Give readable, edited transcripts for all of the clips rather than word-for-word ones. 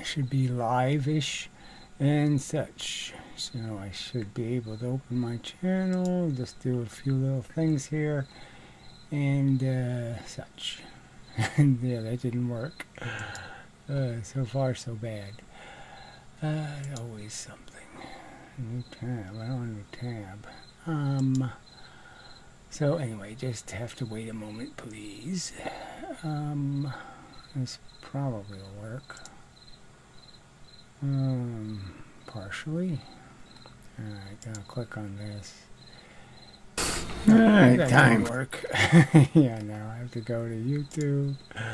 should be live-ish and such. So I should be able to open my channel, just do a few little things here and such. And yeah, that didn't work. So far so bad. Always something. New tab. I don't want a new tab. So anyway, just have to wait a moment, please. This probably will work. Partially. Alright, gonna click on this. Alright, time work. Yeah, now I have to go to YouTube. Oh,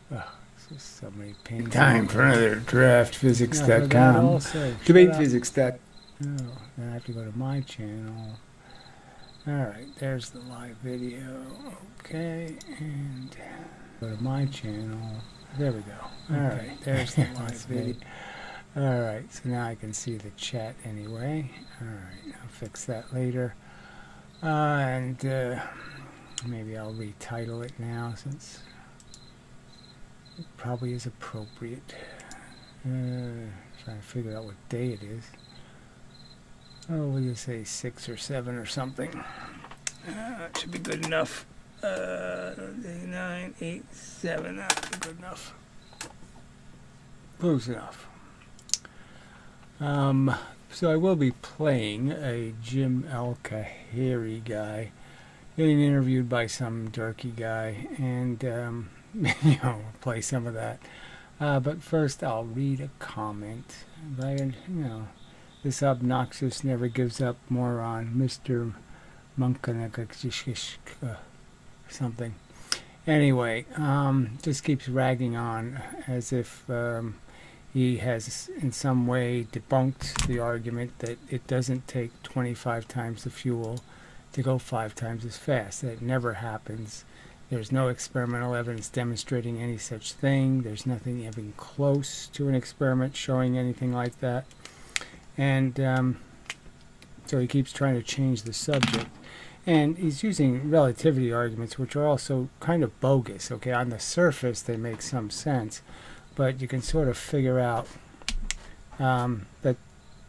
there's just so many pains. Time for another draftphysics.com. Debatephysics.com. Oh, then I have to go to my channel. Alright, there's the live video. Okay, and go to my channel. There we go. Alright, there's the live video. Alright, so now I can see the chat anyway. Alright, I'll fix that later. And maybe I'll retitle it now since it probably is appropriate. Trying to figure out what day it is. Oh, we'll just say 6 or 7 or something. That should be good enough. 9, 8, 7. That'll be good enough. Close enough. So I will be playing a Jim Al-Khalili guy, getting interviewed by some dorky guy, and you know, play some of that. But first, I'll read a comment by, you know, this obnoxious, never gives up moron, Mr. Munkanaka something. Anyway, just keeps ragging on as if he has in some way debunked the argument that it doesn't take 25 times the fuel to go 5 times as fast. That never happens. There's no experimental evidence demonstrating any such thing. There's nothing even close to an experiment showing anything like that. And so he keeps trying to change the subject. And he's using relativity arguments, which are also kind of bogus. Okay, on the surface they make some sense, but you can sort of figure out that,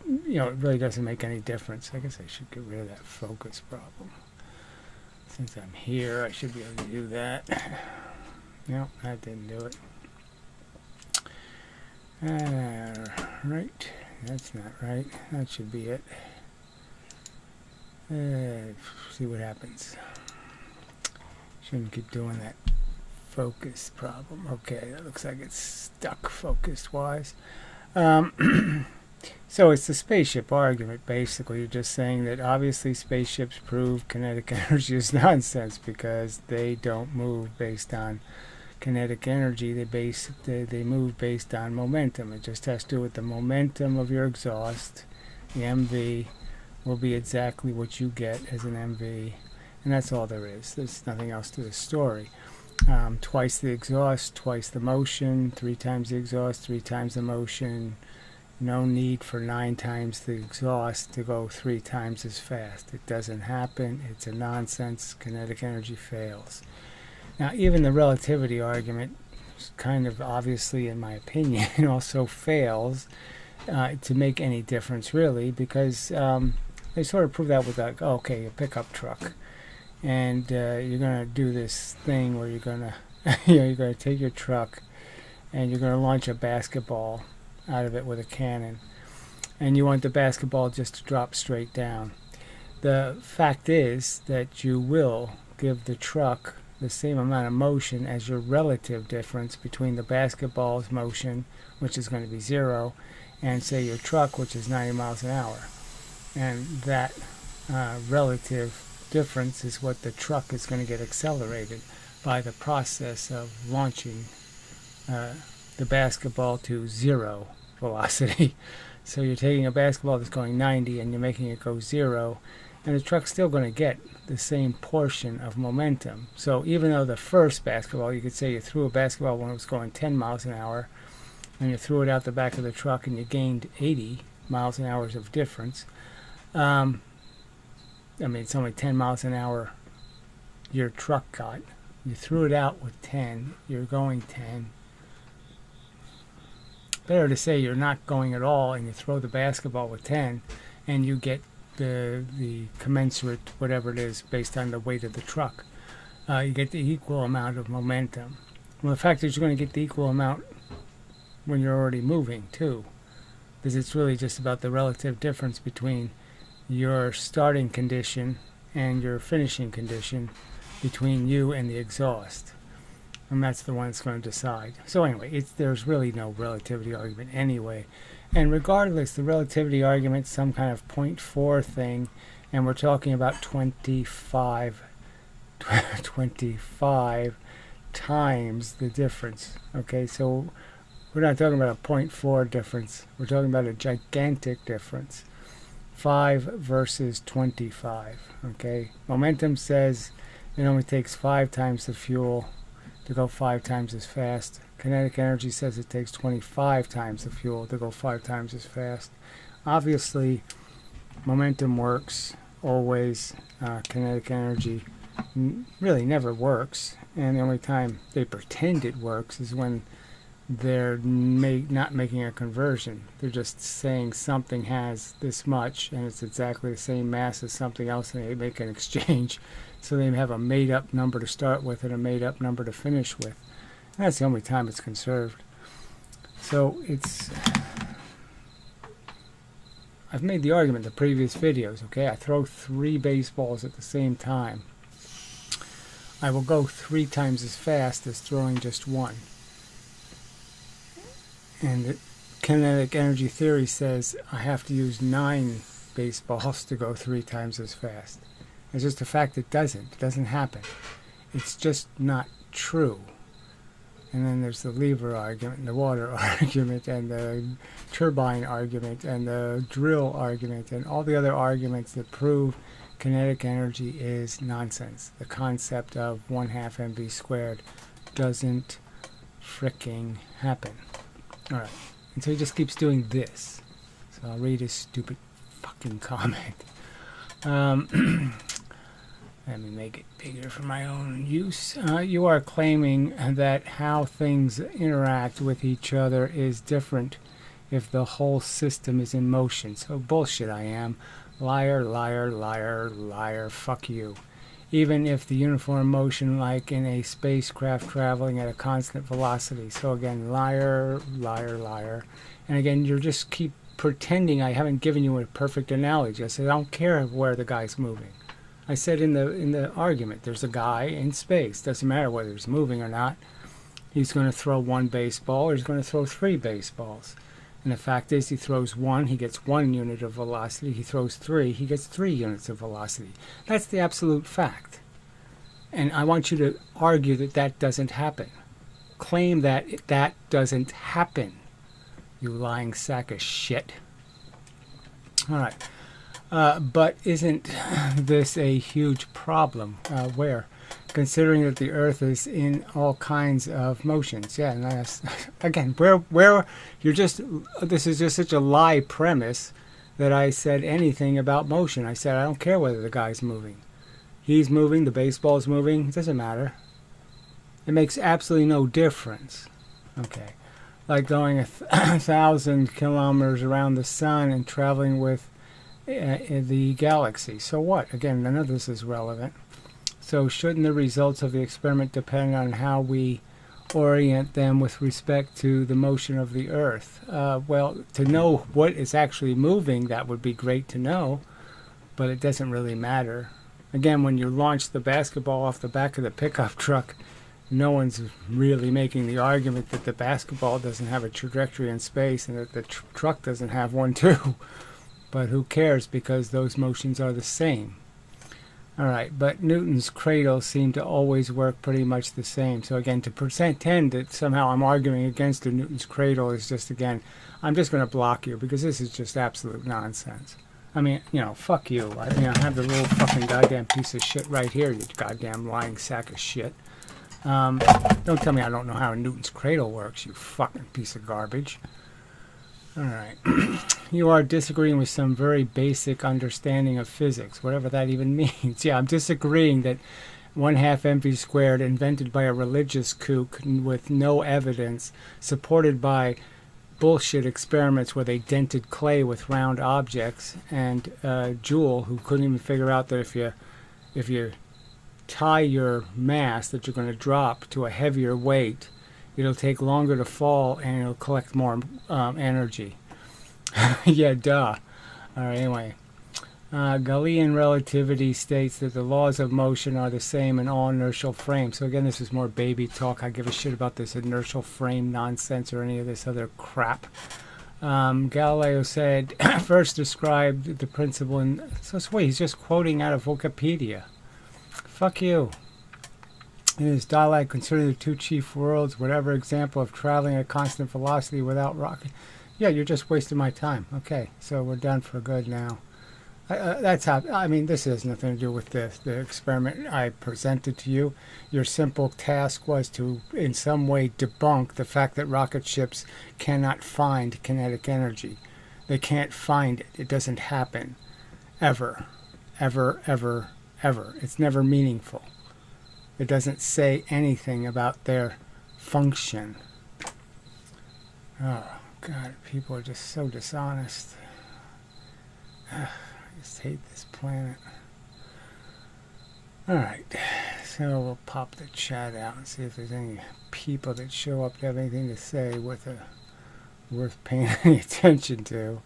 you know, it really doesn't make any difference. I guess I should get rid of that focus problem. Since I'm here, I should be able to do that. No, that didn't do it. Right. That's not right. That should be it. See what happens. Shouldn't keep doing that focus problem. Okay, that looks like it's stuck focus-wise. So it's the spaceship argument, basically. You're just saying that obviously spaceships prove kinetic energy is nonsense because they don't move based on kinetic energy. They move based on momentum. It just has to do with the momentum of your exhaust. The MV will be exactly what you get as an MV, and that's all there is. There's nothing else to the story. Twice the exhaust, twice the motion, 3 times the exhaust, 3 times the motion. No need for 9 times the exhaust to go 3 times as fast. It doesn't happen. It's a nonsense. Kinetic energy fails. Now, even the relativity argument, kind of obviously, in my opinion, also fails to make any difference, really, because they sort of prove that with, like, oh, okay, a pickup truck, and you're going to do this thing where you're going to, you know, you're going to take your truck and you're going to launch a basketball out of it with a cannon, and you want the basketball just to drop straight down. The fact is that you will give the truck the same amount of motion as your relative difference between the basketball's motion, which is going to be 0, and say your truck, which is 90 miles an hour. And that relative difference is what the truck is going to get accelerated by the process of launching the basketball to 0 velocity. So you're taking a basketball that's going 90 and you're making it go 0, and the truck's still going to get the same portion of momentum. So even though the first basketball, you could say you threw a basketball when it was going 10 miles an hour, and you threw it out the back of the truck and you gained 80 miles an hour of difference. I mean, it's only 10 miles an hour your truck got. You threw it out with 10, you're going 10. better to say you're not going at all and you throw the basketball with 10 and you get the commensurate, whatever it is, based on the weight of the truck. You get the equal amount of momentum. Well, the fact is you're going to get the equal amount when you're already moving, too. Because it's really just about the relative difference between your starting condition and your finishing condition between you and the exhaust. And that's the one that's going to decide. So anyway, there's really no relativity argument anyway. And regardless, the relativity argument is some kind of 0.4 thing, and we're talking about 25 times the difference. Okay, so we're not talking about a 0.4 difference. We're talking about a gigantic difference. 5 versus 25. Okay, momentum says it only takes 5 times the fuel to go 5 times as fast. Kinetic energy says it takes 25 times the fuel to go 5 times as fast. Obviously, momentum works always. Kinetic energy really never works, and the only time they pretend it works is when they're not making a conversion. They're just saying something has this much and it's exactly the same mass as something else, and they make an exchange. So they have a made-up number to start with and a made-up number to finish with. And that's the only time it's conserved. So I've made the argument in the previous videos, okay? I throw 3 baseballs at the same time. I will go 3 times as fast as throwing just 1. And the kinetic energy theory says I have to use 9 baseballs to go 3 times as fast. It's just a fact it doesn't happen. It's just not true. And then there's the lever argument, and the water argument, and the turbine argument, and the drill argument, and all the other arguments that prove kinetic energy is nonsense. The concept of 1/2 mv squared doesn't fricking happen. Alright, and so he just keeps doing this. So I'll read his stupid fucking comment. Let me make it bigger for my own use. You are claiming that how things interact with each other is different if the whole system is in motion. So bullshit I am. Liar, liar, liar, liar. Fuck you. Even if the uniform motion, like in a spacecraft traveling at a constant velocity. So again, liar, liar, liar. And again, you just keep pretending I haven't given you a perfect analogy. I said I don't care where the guy's moving. I said in the argument, there's a guy in space. Doesn't matter whether he's moving or not. He's going to throw 1 baseball or he's going to throw 3 baseballs. And the fact is, he throws 1, he gets 1 unit of velocity. He throws 3, he gets 3 units of velocity. That's the absolute fact. And I want you to argue that that doesn't happen. Claim that that doesn't happen. You lying sack of shit. All right. But isn't this a huge problem? Where? Considering that the Earth is in all kinds of motions. Yeah, and that's, again, where you're just, this is just such a lie premise that I said anything about motion. I said I don't care whether the guy's moving. He's moving, the baseball's moving, it doesn't matter. It makes absolutely no difference. Okay. Like going 1,000 kilometers around the sun and traveling with the galaxy. So what? Again, none of this is relevant. So shouldn't the results of the experiment depend on how we orient them with respect to the motion of the Earth? Well, to know what is actually moving, that would be great to know, but it doesn't really matter. Again, when you launch the basketball off the back of the pickup truck, no one's really making the argument that the basketball doesn't have a trajectory in space and that the truck doesn't have one too. But who cares, because those motions are the same. Alright, but Newton's cradle seemed to always work pretty much the same. So again, to pretend that somehow I'm arguing against the Newton's cradle is just, again, I'm just going to block you, because this is just absolute nonsense. I mean, you know, fuck you. I have the little fucking goddamn piece of shit right here, you goddamn lying sack of shit. Don't tell me I don't know how Newton's cradle works, you fucking piece of garbage. Alright. You are disagreeing with some very basic understanding of physics, whatever that even means. Yeah, I'm disagreeing that 1/2 mv squared, invented by a religious kook with no evidence, supported by bullshit experiments where they dented clay with round objects, and Joule, who couldn't even figure out that if you tie your mass that you're going to drop to a heavier weight, it'll take longer to fall and it'll collect more energy. Yeah, duh. All right, anyway. Galilean relativity states that the laws of motion are the same in all inertial frames. So again, this is more baby talk. I give a shit about this inertial frame nonsense or any of this other crap. Galileo said, first described the principle in... So wait, he's just quoting out of Wikipedia. Fuck you. In his dialogue concerning the two chief worlds, whatever example of traveling at constant velocity without rocket... Yeah, you're just wasting my time. Okay, so we're done for good now. That's how, I mean, this has nothing to do with the experiment I presented to you. Your simple task was to, in some way, debunk the fact that rocket ships cannot find kinetic energy. They can't find it. It doesn't happen. Ever. Ever, ever, ever. It's never meaningful. It doesn't say anything about their function. Oh, God, people are just so dishonest. I just hate this planet. Alright, so we'll pop the chat out and see if there's any people that show up to have anything to say worth paying any attention to.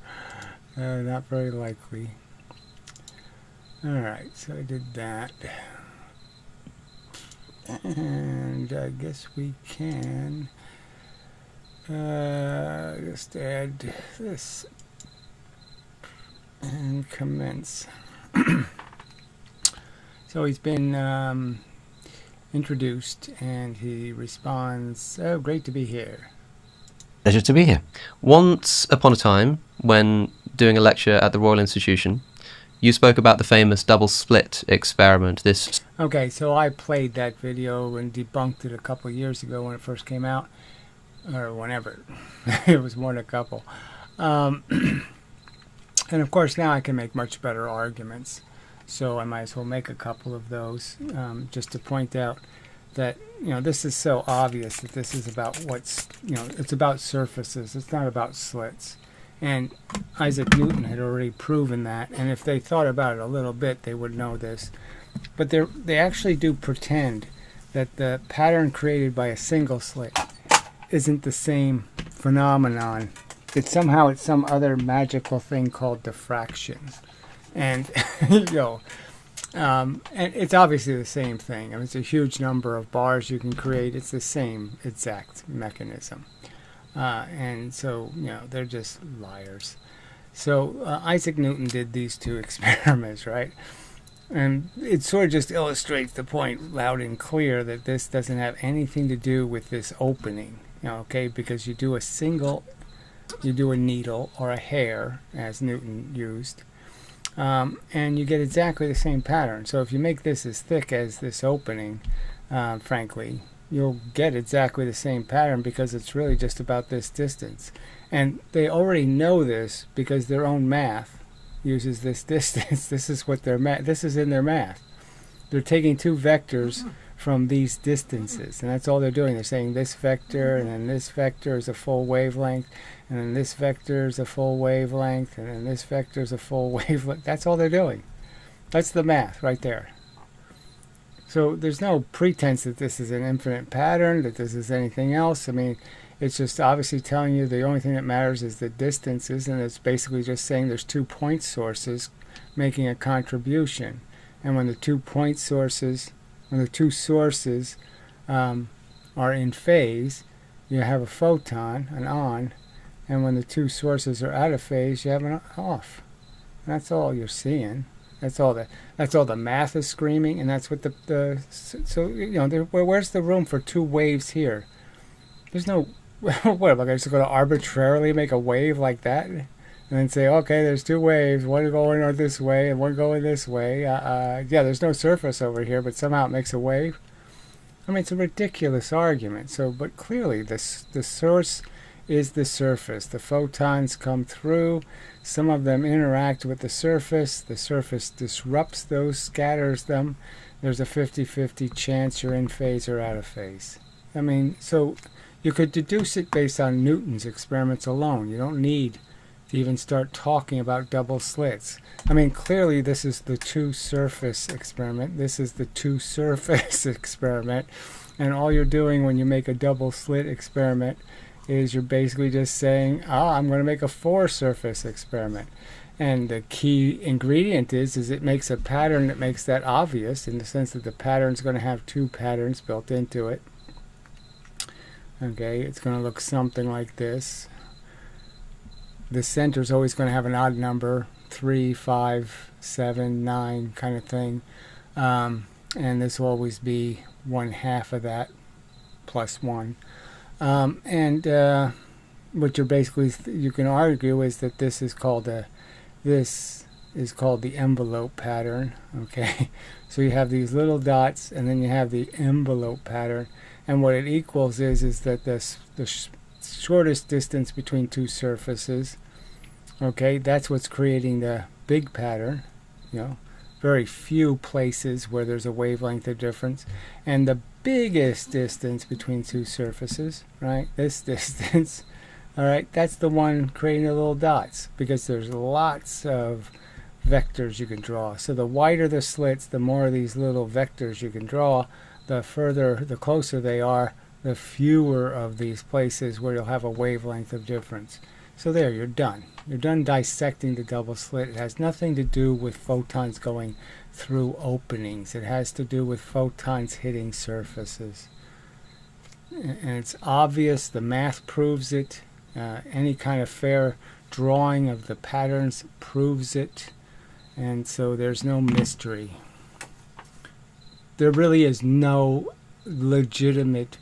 Not very likely. Alright, so I did that. And I guess we can just add this and commence. So he's been introduced and he responds, "Oh, great to be here." Pleasure to be here. Once upon a time, when doing a lecture at the Royal Institution, you spoke about the famous double slit experiment. Okay, so I played that video and debunked it a couple of years ago when it first came out, or whenever. It was more than a couple. And of course now I can make much better arguments, so I might as well make a couple of those, just to point out that, you know, this is so obvious that this is about what's, you know, it's about surfaces, it's not about slits. And Isaac Newton had already proven that, and if they thought about it a little bit, they would know this. But they actually do pretend that the pattern created by a single slit isn't the same phenomenon. That somehow it's some other magical thing called diffraction. And, you know, and it's obviously the same thing. I mean, it's a huge number of bars you can create. It's the same exact mechanism. And so, you know, they're just liars. So Isaac Newton did these two experiments, right? And it sort of just illustrates the point loud and clear that this doesn't have anything to do with this opening, you know, okay? Because you do a needle or a hair, as Newton used, and you get exactly the same pattern. So if you make this as thick as this opening, frankly, you'll get exactly the same pattern because it's really just about this distance. And they already know this because their own math uses this distance. This is what their this is in their math. They're taking two vectors from these distances, and that's all they're doing. They're saying this vector, and then this vector is a full wavelength, and then this vector is a full wavelength, and then this vector is a full wavelength. That's all they're doing. That's the math right there. So there's no pretense that this is an infinite pattern, that this is anything else. I mean, it's just obviously telling you the only thing that matters is the distances, and it's basically just saying there's 2 point sources making a contribution. And when the 2 point sources, when the two sources are in phase, you have a photon, an on, and when the two sources are out of phase, you have an off. And that's all you're seeing. That's all the math is screaming, and that's what so you know, where's the room for two waves here? There's no. What am I just going to arbitrarily make a wave like that, and then say, okay, there's two waves, one going this way and one going this way? Yeah, there's no surface over here, but somehow it makes a wave. I mean, it's a ridiculous argument. So, but clearly, the source is the surface. The photons come through. Some of them interact with the surface. The surface disrupts those, scatters them. There's a 50-50 chance you're in phase or out of phase. I mean, so You could deduce it based on Newton's experiments alone. You don't need to even start talking about double slits. I mean, clearly this is the two-surface experiment. This is the two-surface experiment. And all you're doing when you make a double slit experiment is you're basically just saying, I'm going to make a four-surface experiment. And the key ingredient is it makes a pattern that makes that obvious, in the sense that the pattern's going to have two patterns built into it. Okay, it's going to look something like this. The center is always going to have an odd number, 3, 5, 7, 9 kind of thing. And this will always be 1/2 of that, plus 1. What you're basically, you can argue is that this is called the envelope pattern. Okay, so you have these little dots, and then you have the envelope pattern, and what it equals is that the shortest distance between two surfaces, okay, that's what's creating the big pattern. Very few places where there's a wavelength of difference, and the biggest distance between two surfaces, right, this distance, all right, that's the one creating the little dots, because there's lots of vectors you can draw. So the wider the slits, the more of these little vectors you can draw. The closer they are, the fewer of these places where you'll have a wavelength of difference. So there, you're done. You're done dissecting the double slit. It has nothing to do with photons going through openings. It has to do with photons hitting surfaces. And it's obvious, the math proves it. Any kind of fair drawing of the patterns proves it. And so there's no mystery. There really is no legitimate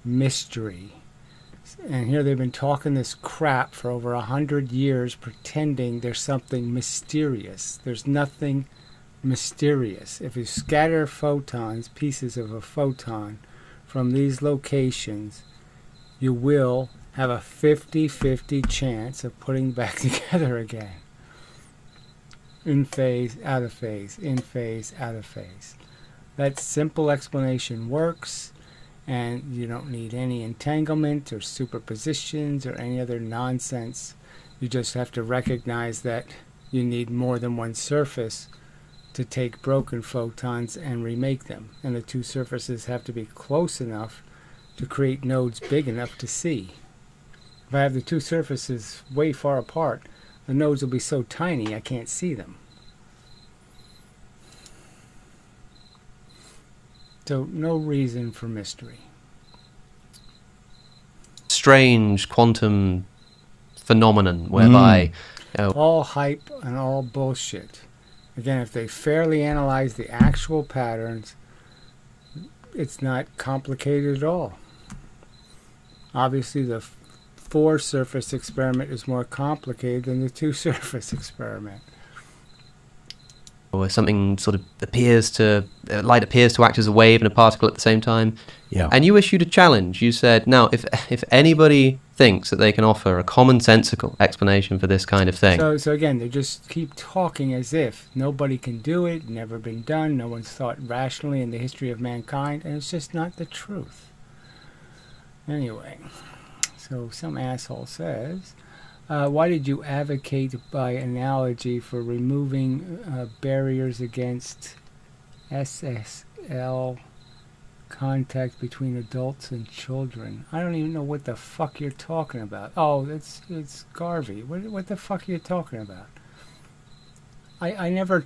mystery. And here they've been talking this crap for over 100 years, pretending there's something mysterious. There's nothing mysterious. If you scatter photons, pieces of a photon, from these locations, you will have a 50-50 chance of putting back together again. In phase, out of phase, in phase, out of phase. That simple explanation works, and you don't need any entanglement or superpositions or any other nonsense. You just have to recognize that you need more than one surface to take broken photons and remake them. And the two surfaces have to be close enough to create nodes big enough to see. If I have the two surfaces way far apart, the nodes will be so tiny I can't see them. So no reason for mystery. Strange quantum phenomenon whereby all hype and all bullshit. Again, if they fairly analyze the actual patterns, it's not complicated at all. Obviously, the four-surface experiment is more complicated than the two-surface experiment. Or something sort of light appears to act as a wave and a particle at the same time. Yeah. And you issued a challenge. You said, now, if anybody thinks that they can offer a commonsensical explanation for this kind of thing. So again, they just keep talking as if nobody can do it, never been done, no one's thought rationally in the history of mankind, and it's just not the truth. Anyway, so some asshole says, why did you advocate by analogy for removing barriers against SSL contact between adults and children? I don't even know what the fuck you're talking about. Oh, it's Garvey. What the fuck are you talking about? I never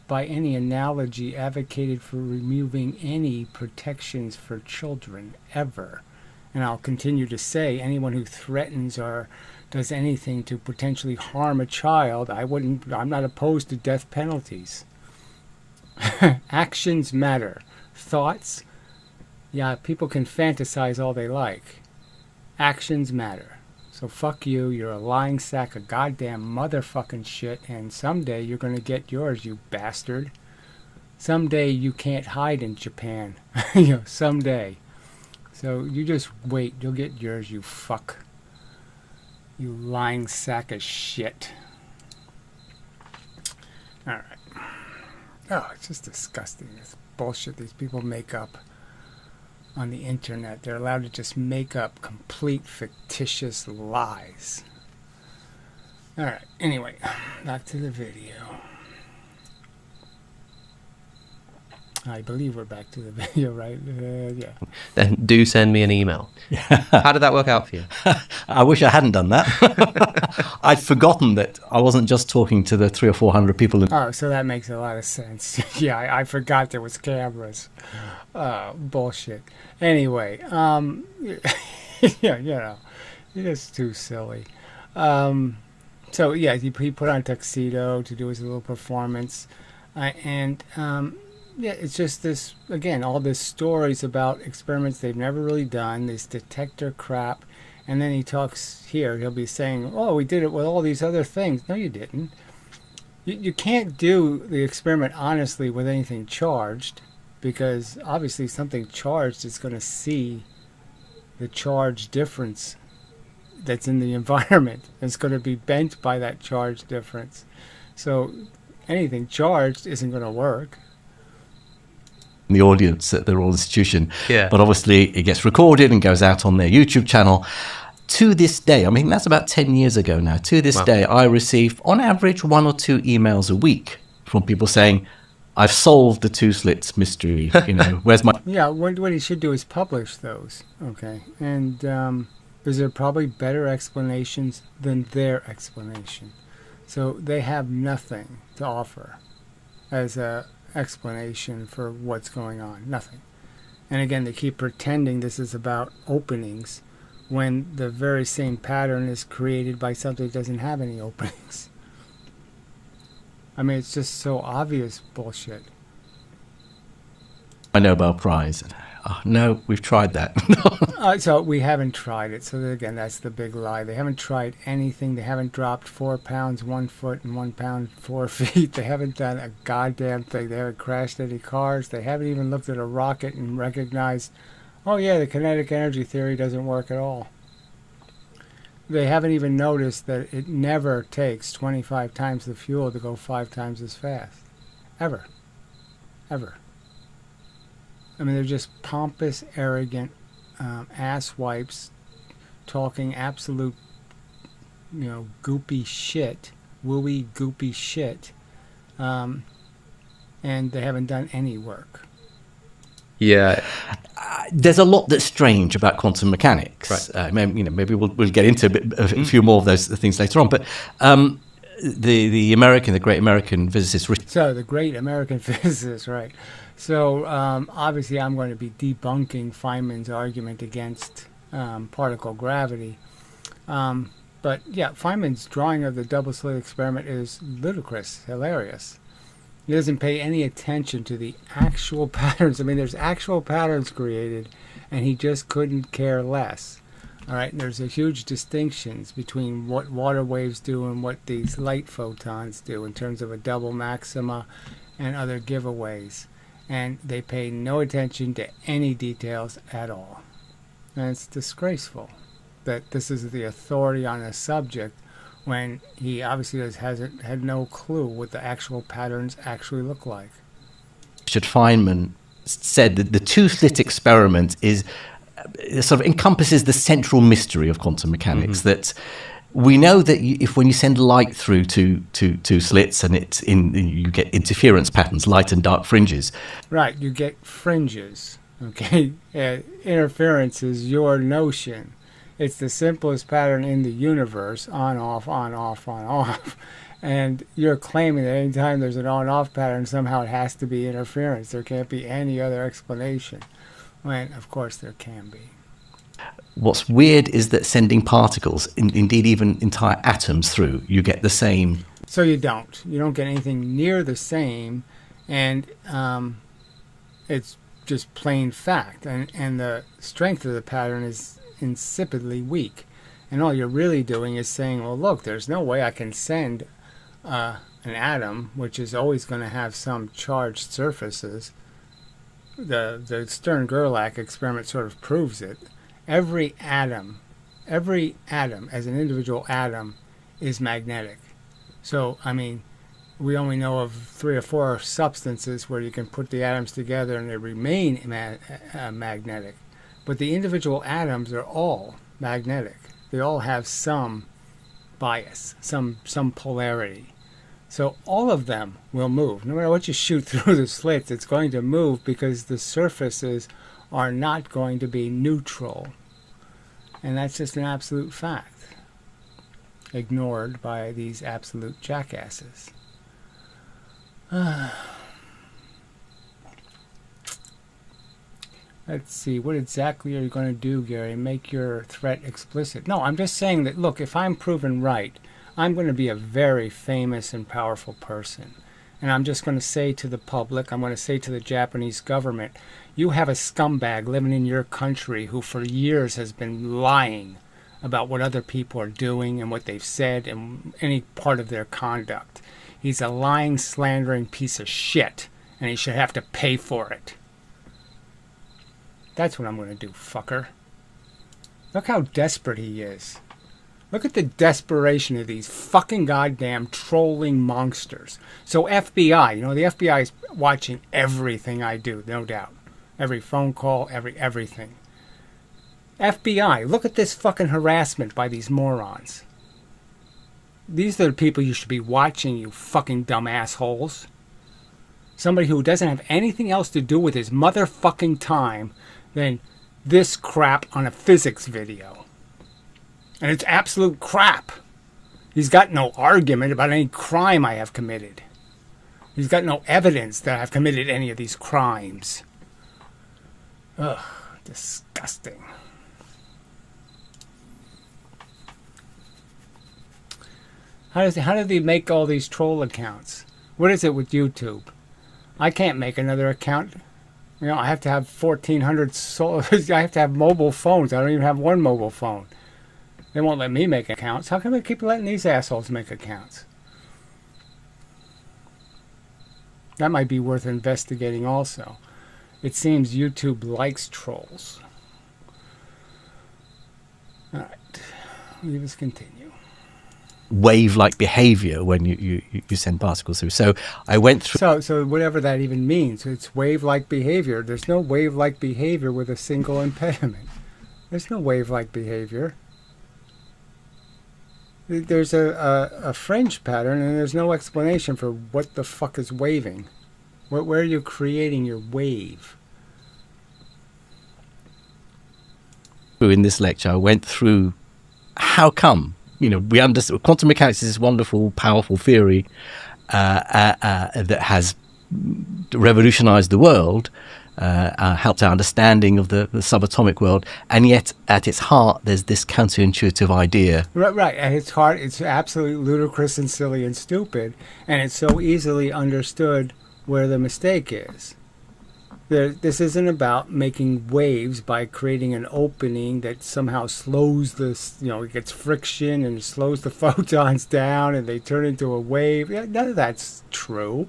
by any analogy advocated for removing any protections for children ever. And I'll continue to say, anyone who threatens or does anything to potentially harm a child, I'm not opposed to death penalties. Actions matter. Thoughts, yeah, people can fantasize all they like. Actions matter. So fuck you, you're a lying sack of goddamn motherfucking shit, and someday you're gonna get yours, you bastard. Someday you can't hide in Japan. Someday. So you just wait, you'll get yours, you fuck. You lying sack of shit. Alright. Oh, it's just disgusting. This bullshit these people make up. on the internet. They're allowed to just make up complete fictitious lies. All right, anyway, back to the video. I believe we're back to the video, right? Yeah. Then do send me an email. How did that work out for you? I wish I hadn't done that. I'd forgotten that I wasn't just talking to the 300 or 400 people. Oh, so that makes a lot of sense. Yeah, I forgot there was cameras. Bullshit. Anyway, yeah, you know, it's too silly. So yeah, he put on a tuxedo to do his little performance, yeah, it's just this, again, all these stories about experiments they've never really done, this detector crap, and then he talks here, he'll be saying, oh, we did it with all these other things. No, you didn't. You can't do the experiment honestly with anything charged, because obviously something charged is going to see the charge difference that's in the environment. It's going to be bent by that charge difference. So anything charged isn't going to work. The audience at the Royal Institution. Yeah. But obviously it gets recorded and goes out on their YouTube channel. To this day, I mean, that's about 10 years ago now. To this day, I receive, on average, 1 or 2 emails a week from people saying, I've solved the two slits mystery. You know, where's my... Yeah, what he should do is publish those, okay? And because there are probably better explanations than their explanation. So they have nothing to offer as a explanation for what's going on. Nothing. And again, they keep pretending this is about openings when the very same pattern is created by something that doesn't have any openings. I mean, it's just so obvious bullshit. My Nobel Prize. Oh, no, we've tried that. So we haven't tried it. So again, that's the big lie. They haven't tried anything. They haven't dropped 4 pounds 1 foot and 1 pound 4 feet. They haven't done a goddamn thing. They haven't crashed any cars. They haven't even looked at a rocket and recognized, oh yeah, the kinetic energy theory doesn't work at all. They haven't even noticed that it never takes 25 times the fuel to go 5 times as fast. Ever. Ever. I mean, they're just pompous, arrogant asswipes talking absolute, you know, goopy shit, wooey, goopy shit, and they haven't done any work. Yeah. There's a lot that's strange about quantum mechanics. Right. Maybe we'll get into a few more of those things later on. But the great American physicist... So the great American physicist, right. So obviously I'm going to be debunking Feynman's argument against particle gravity. But yeah, Feynman's drawing of the double slit experiment is ludicrous, hilarious. He doesn't pay any attention to the actual patterns. I mean, there's actual patterns created, and he just couldn't care less. All right, and there's a huge distinctions between what water waves do and what these light photons do in terms of a double maxima and other giveaways. And they pay no attention to any details at all. And it's disgraceful that this is the authority on a subject when he obviously had no clue what the actual patterns actually look like. Richard Feynman said that the two-slit experiment is sort of encompasses the central mystery of quantum mechanics. Mm-hmm. That we know that when you send light through two slits and you get interference patterns, light and dark fringes. Right, you get fringes. Okay, interference is your notion. It's the simplest pattern in the universe, on, off, on, off, on, off. And you're claiming that anytime there's an on-off pattern, somehow it has to be interference. There can't be any other explanation. When, of course, there can be. What's weird is that sending particles, indeed even entire atoms through, you get the same. So you don't. You don't get anything near the same, and it's just plain fact. And the strength of the pattern is insipidly weak. And all you're really doing is saying, well, look, there's no way I can send an atom, which is always going to have some charged surfaces. The Stern-Gerlach experiment sort of proves it. Every atom as an individual atom is magnetic. So, I mean, we only know of 3 or 4 substances where you can put the atoms together and they remain magnetic. But the individual atoms are all magnetic. They all have some bias, some polarity. So all of them will move. No matter what you shoot through the slits, it's going to move because the surfaces are not going to be neutral. And that's just an absolute fact, ignored by these absolute jackasses. Let's see, what exactly are you going to do, Gary? Make your threat explicit. No, I'm just saying that, look, if I'm proven right, I'm going to be a very famous and powerful person. And I'm just going to say to the public, I'm going to say to the Japanese government, you have a scumbag living in your country who for years has been lying about what other people are doing and what they've said and any part of their conduct. He's a lying, slandering piece of shit, and he should have to pay for it. That's what I'm going to do, fucker. Look how desperate he is. Look at the desperation of these fucking goddamn trolling monsters. So FBI, you know, the FBI is watching everything I do, no doubt. Every phone call, everything. FBI, look at this fucking harassment by these morons. These are the people you should be watching, you fucking dumb assholes. Somebody who doesn't have anything else to do with his motherfucking time than this crap on a physics video. And it's absolute crap. He's got no argument about any crime I have committed. He's got no evidence that I've committed any of these crimes. Ugh, disgusting. How do they make all these troll accounts? What is it with YouTube? I can't make another account. You know, I have to have 1,400 I have to have mobile phones. I don't even have one mobile phone. They won't let me make accounts. How come they keep letting these assholes make accounts? That might be worth investigating also. It seems YouTube likes trolls. All right. Let us continue. Wave-like behavior when you send particles through. So I went through... So whatever that even means, it's wave-like behavior. There's no wave-like behavior with a single impediment. There's no wave-like behavior. There's a fringe pattern, and there's no explanation for what the fuck is waving. Where are you creating your wave? In this lecture, I went through how come, you know, we understand quantum mechanics is this wonderful, powerful theory that has revolutionized the world, helped our understanding of the subatomic world, and yet at its heart there's this counterintuitive idea. Right. At its heart, it's absolutely ludicrous and silly and stupid, and it's so easily understood where the mistake is. This isn't about making waves by creating an opening that somehow slows this, you know, it gets friction and slows the photons down and they turn into a wave. Yeah, none of that's true.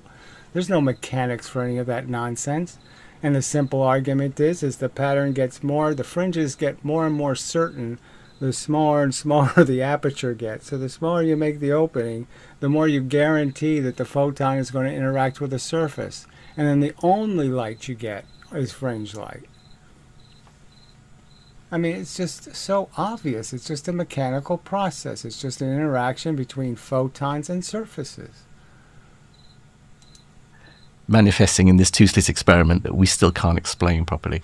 There's no mechanics for any of that nonsense. And the simple argument is as the pattern gets more, the fringes get more and more certain, the smaller and smaller the aperture gets. So the smaller you make the opening, the more you guarantee that the photon is going to interact with the surface. And then the only light you get is fringe light. I mean, it's just so obvious. It's just a mechanical process. It's just an interaction between photons and surfaces. Manifesting in this two-slit experiment that we still can't explain properly.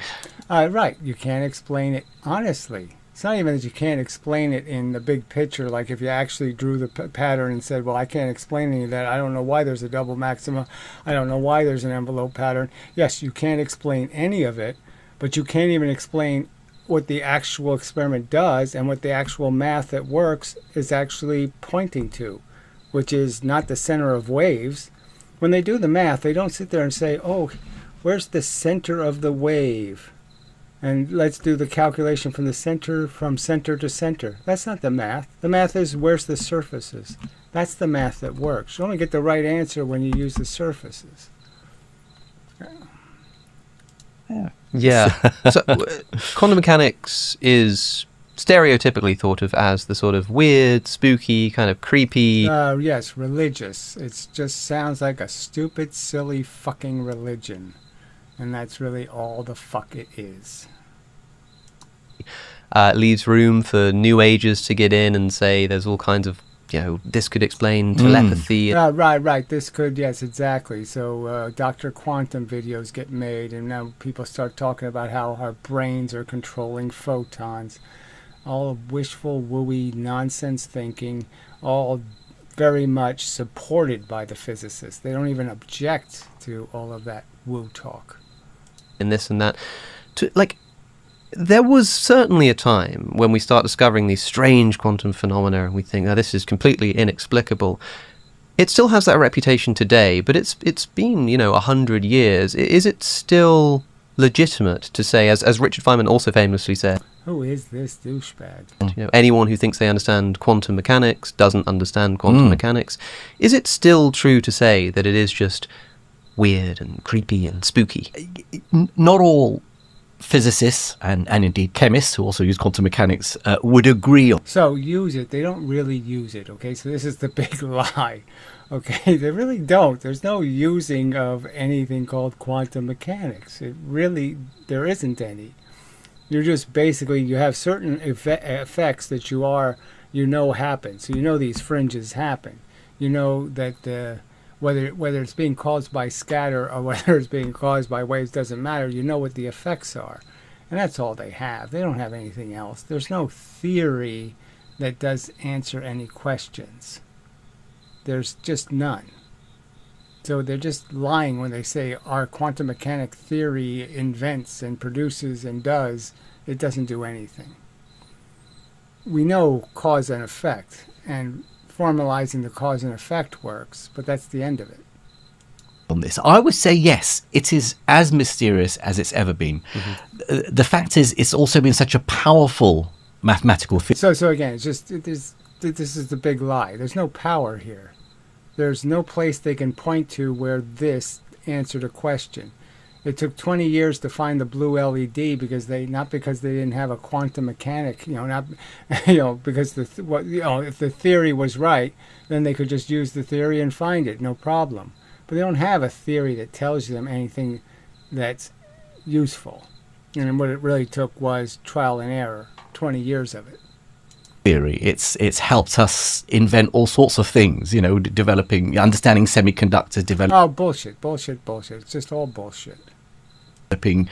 Right. You can't explain it honestly. It's not even that you can't explain it in the big picture, like if you actually drew the pattern and said, well, I can't explain any of that. I don't know why there's a double maxima. I don't know why there's an envelope pattern. Yes, you can't explain any of it, but you can't even explain what the actual experiment does and what the actual math that works is actually pointing to, which is not the center of waves. When they do the math, they don't sit there and say, oh, where's the center of the wave? And let's do the calculation from center to center. That's not the math. The math is where's the surfaces. That's the math that works. You only get the right answer when you use the surfaces. Yeah. So quantum mechanics is stereotypically thought of as the sort of weird, spooky, kind of creepy... Yes, religious. It just sounds like a stupid, silly fucking religion. And that's really all the fuck it is. leaves room for new ages to get in and say there's all kinds of, this could explain telepathy. Right. This could, yes, exactly. So Dr. Quantum videos get made, and now people start talking about how our brains are controlling photons. All of wishful, wooey, nonsense thinking, all very much supported by the physicists. They don't even object to all of that woo talk. And this and that. There was certainly a time when we start discovering these strange quantum phenomena and we think, this is completely inexplicable. It still has that reputation today, but it's been, 100 years. Is it still legitimate to say, as Richard Feynman also famously said, who is this douchebag? Anyone who thinks they understand quantum mechanics doesn't understand quantum mechanics. Is it still true to say that it is just weird and creepy and spooky? Not all physicists and indeed chemists who also use quantum mechanics would agree on. So use it. They don't really use it, okay? So this is the big lie, okay? They really don't. There's no using of anything called quantum mechanics. There isn't any. You're just basically, you have certain effects that happen. So these fringes happen. You know that whether it's being caused by scatter or whether it's being caused by waves doesn't matter. You know what the effects are. And that's all they have. They don't have anything else. There's no theory that does answer any questions. There's just none. So they're just lying when they say our quantum mechanic theory invents and produces and does. It doesn't do anything. We know cause and effect, and formalizing the cause and effect works, but that's the end of it. On this, I would say yes, it is as mysterious as it's ever been. The fact is, it's also been such a powerful mathematical theory. So again, this is the big lie. There's no power here. There's no place they can point to where this answered a question. It took 20 years to find the blue LED because they didn't have a quantum mechanic, because if the theory was right, then they could just use the theory and find it, no problem. But they don't have a theory that tells them anything that's useful. And what it really took was trial and error, 20 years of it. Theory. It's helped us invent all sorts of things, understanding semiconductors, Oh, bullshit. It's just all bullshit. Developing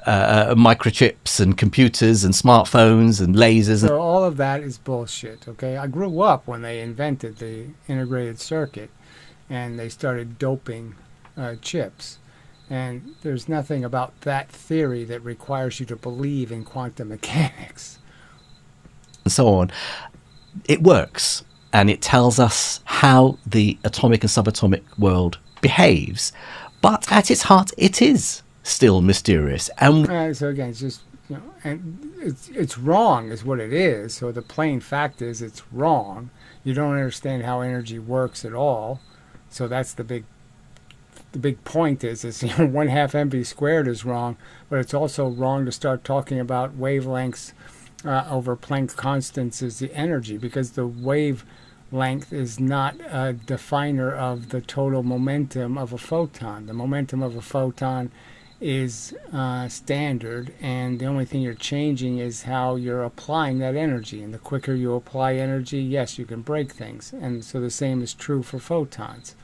microchips and computers and smartphones and lasers. So all of that is bullshit, okay? I grew up when they invented the integrated circuit and they started doping chips. And there's nothing about that theory that requires you to believe in quantum mechanics. And so on. It works, and it tells us how the atomic and subatomic world behaves. But at its heart, it is still mysterious. And so again, it's just, and it's wrong is what it is. So the plain fact is it's wrong. You don't understand how energy works at all. So that's the big point is 1/2 mv squared is wrong, but it's also wrong to start talking about wavelengths over Planck constants as the energy, because the wavelength is not a definer of the total momentum of a photon. The momentum of a photon is standard, and the only thing you're changing is how you're applying that energy. And the quicker you apply energy, yes, you can break things. And so the same is true for photons.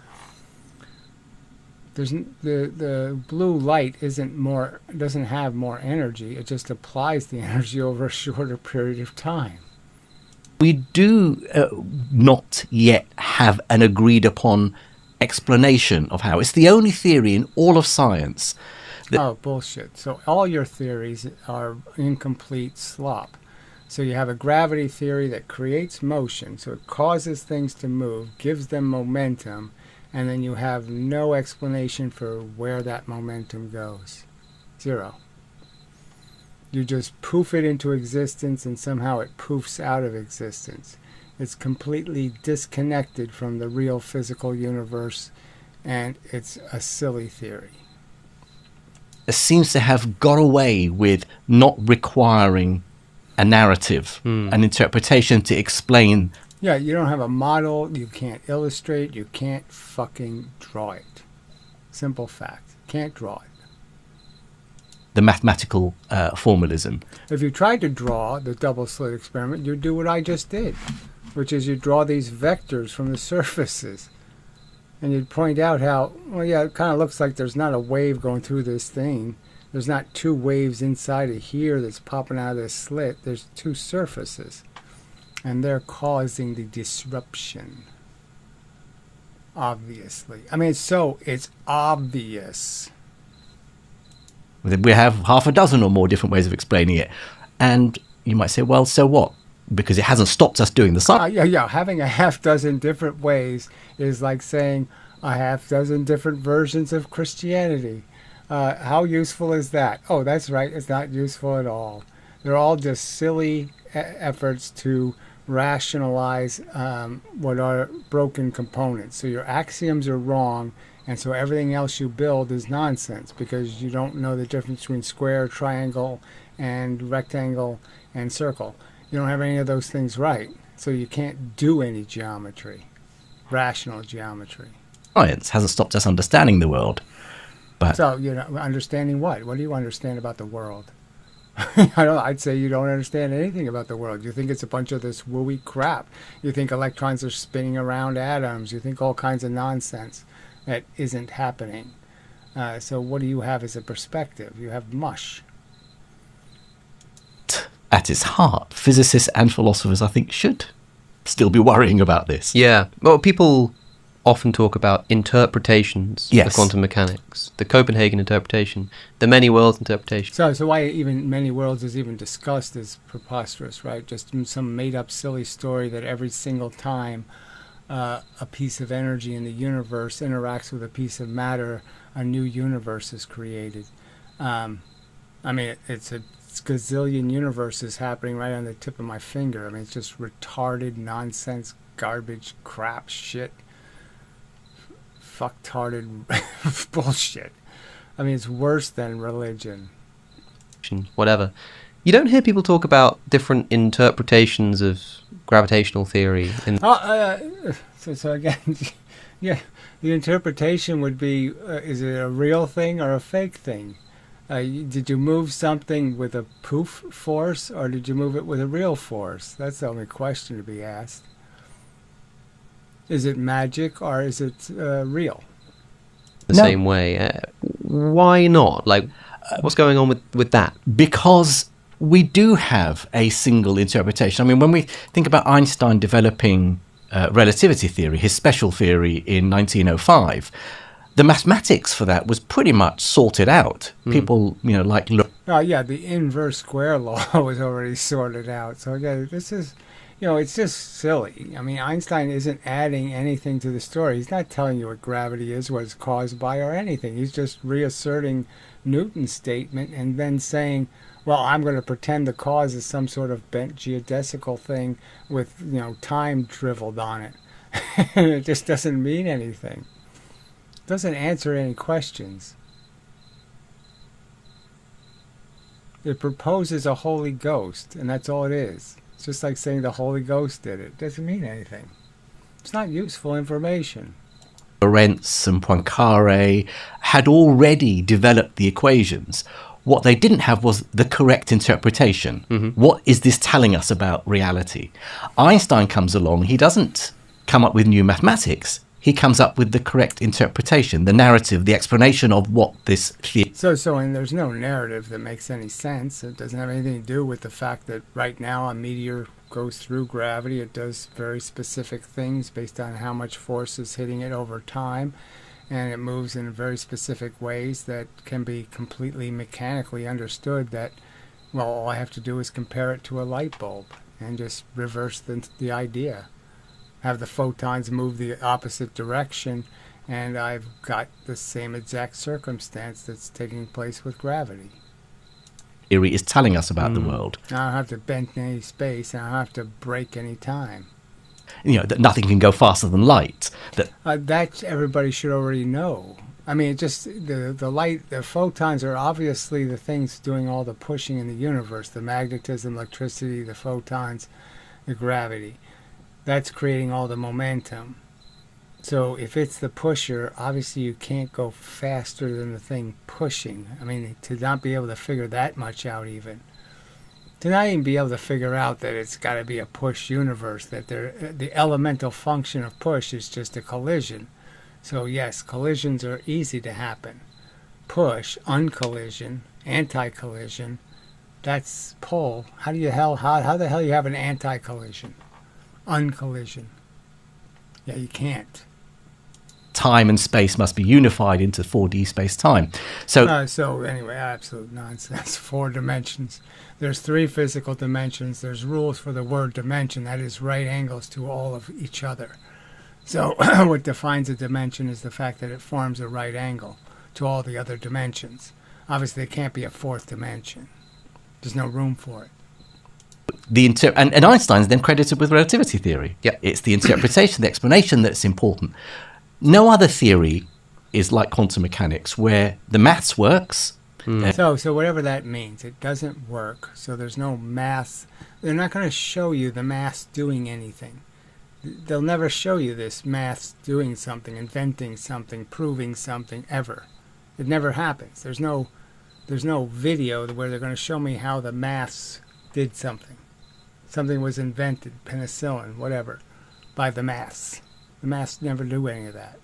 The blue light doesn't have more energy. It just applies the energy over a shorter period of time. We do not yet have an agreed upon explanation of how. It's the only theory in all of science. Oh, bullshit. So all your theories are incomplete slop. So you have a gravity theory that creates motion, so it causes things to move, gives them momentum, and then you have no explanation for where that momentum goes. Zero. You just poof it into existence and somehow it poofs out of existence. It's completely disconnected from the real physical universe, and it's a silly theory. It seems to have got away with not requiring a narrative, an interpretation to explain. Yeah, you don't have a model, you can't illustrate, you can't fucking draw it. Simple fact. Can't draw it. the mathematical formalism. If you tried to draw the double slit experiment, you'd do what I just did, which is you draw these vectors from the surfaces. And you'd point out how, well, yeah, it kind of looks like there's not a wave going through this thing. There's not two waves inside of here that's popping out of this slit. There's two surfaces. And they're causing the disruption. Obviously. I mean, it's obvious. We have half a dozen or more different ways of explaining it. And you might say, well, so what? Because it hasn't stopped us doing the science. Yeah, having a half dozen different ways is like saying a half dozen different versions of Christianity. How useful is that? Oh, that's right, it's not useful at all. They're all just silly efforts to rationalize what are broken components. So your axioms are wrong, and so everything else you build is nonsense because you don't know the difference between square, triangle, and rectangle, and circle. You don't have any of those things right, so you can't do any geometry, rational geometry. Science hasn't stopped us understanding the world. But so, understanding what? What do you understand about the world? I'd say you don't understand anything about the world. You think it's a bunch of this wooey crap. You think electrons are spinning around atoms. You think all kinds of nonsense that isn't happening. So what do you have as a perspective? You have mush. At its heart, physicists and philosophers, I think, should still be worrying about this. Yeah. Well, people often talk about interpretations of quantum mechanics. The Copenhagen interpretation, the many worlds interpretation. So why even many worlds is even discussed is preposterous, right? Just some made-up silly story that every single time a piece of energy in the universe interacts with a piece of matter, a new universe is created. I mean, it's a gazillion universes happening right on the tip of my finger. I mean, it's just retarded nonsense, garbage, crap, shit, fucktarded bullshit. I mean, it's worse than religion. Whatever. You don't hear people talk about different interpretations of gravitational theory. So again, yeah, the interpretation would be, is it a real thing or a fake thing? Did you move something with a poof force, or did you move it with a real force? That's the only question to be asked. Is it magic, or is it real? The same way. Why not? Like, what's going on with that? Because we do have a single interpretation. I mean, when we think about Einstein developing relativity theory, his special theory in 1905, the mathematics for that was pretty much sorted out. People, look. Oh, yeah, the inverse square law was already sorted out. So, again, this is, it's just silly. I mean, Einstein isn't adding anything to the story. He's not telling you what gravity is, what it's caused by, or anything. He's just reasserting Newton's statement and then saying, well, I'm going to pretend the cause is some sort of bent geodesical thing with, time dribbled on it. It just doesn't mean anything. Doesn't answer any questions. It proposes a Holy Ghost, and that's all it is. It's just like saying the Holy Ghost did it. It doesn't mean anything. It's not useful information. Lorentz and Poincaré had already developed the equations. What they didn't have was the correct interpretation. Mm-hmm. What is this telling us about reality? Einstein comes along. He doesn't come up with new mathematics. He comes up with the correct interpretation, the narrative, the explanation of what this theory. And there's no narrative that makes any sense. It doesn't have anything to do with the fact that right now a meteor goes through gravity. It does very specific things based on how much force is hitting it over time, and it moves in very specific ways that can be completely mechanically understood. That, well, all I have to do is compare it to a light bulb and just reverse the idea. Have the photons move the opposite direction, and I've got the same exact circumstance that's taking place with gravity. Theory is telling us about the world. I don't have to bend any space, and I don't have to break any time. That nothing can go faster than light. That everybody should already know. I mean, just the light, the photons are obviously the things doing all the pushing in the universe. The magnetism, electricity, the photons, the gravity. That's creating all the momentum. So if it's the pusher, obviously you can't go faster than the thing pushing. I mean, to not be able to figure that much out even. To not even be able to figure out that it's got to be a push universe, that the elemental function of push is just a collision. So yes, collisions are easy to happen. Push, uncollision, anti-collision, that's pull. How the hell you have an anti-collision? Uncollision. Yeah, you can't. Time and space must be unified into 4D space-time. So anyway, absolute nonsense. 4 dimensions. There's 3 physical dimensions. There's rules for the word dimension. That is right angles to all of each other. So what defines a dimension is the fact that it forms a right angle to all the other dimensions. Obviously, there can't be a 4th dimension. There's no room for it. And Einstein's then credited with relativity theory. Yeah. It's the interpretation, the explanation that's important. No other theory is like quantum mechanics, where the maths works. So whatever that means, it doesn't work. So there's no math. They're not going to show you the math doing anything. They'll never show you this math doing something, inventing something, proving something ever. It never happens. There's no video where they're going to show me how the maths did something. Something was invented, penicillin, whatever, by the maths. The maths never do any of that.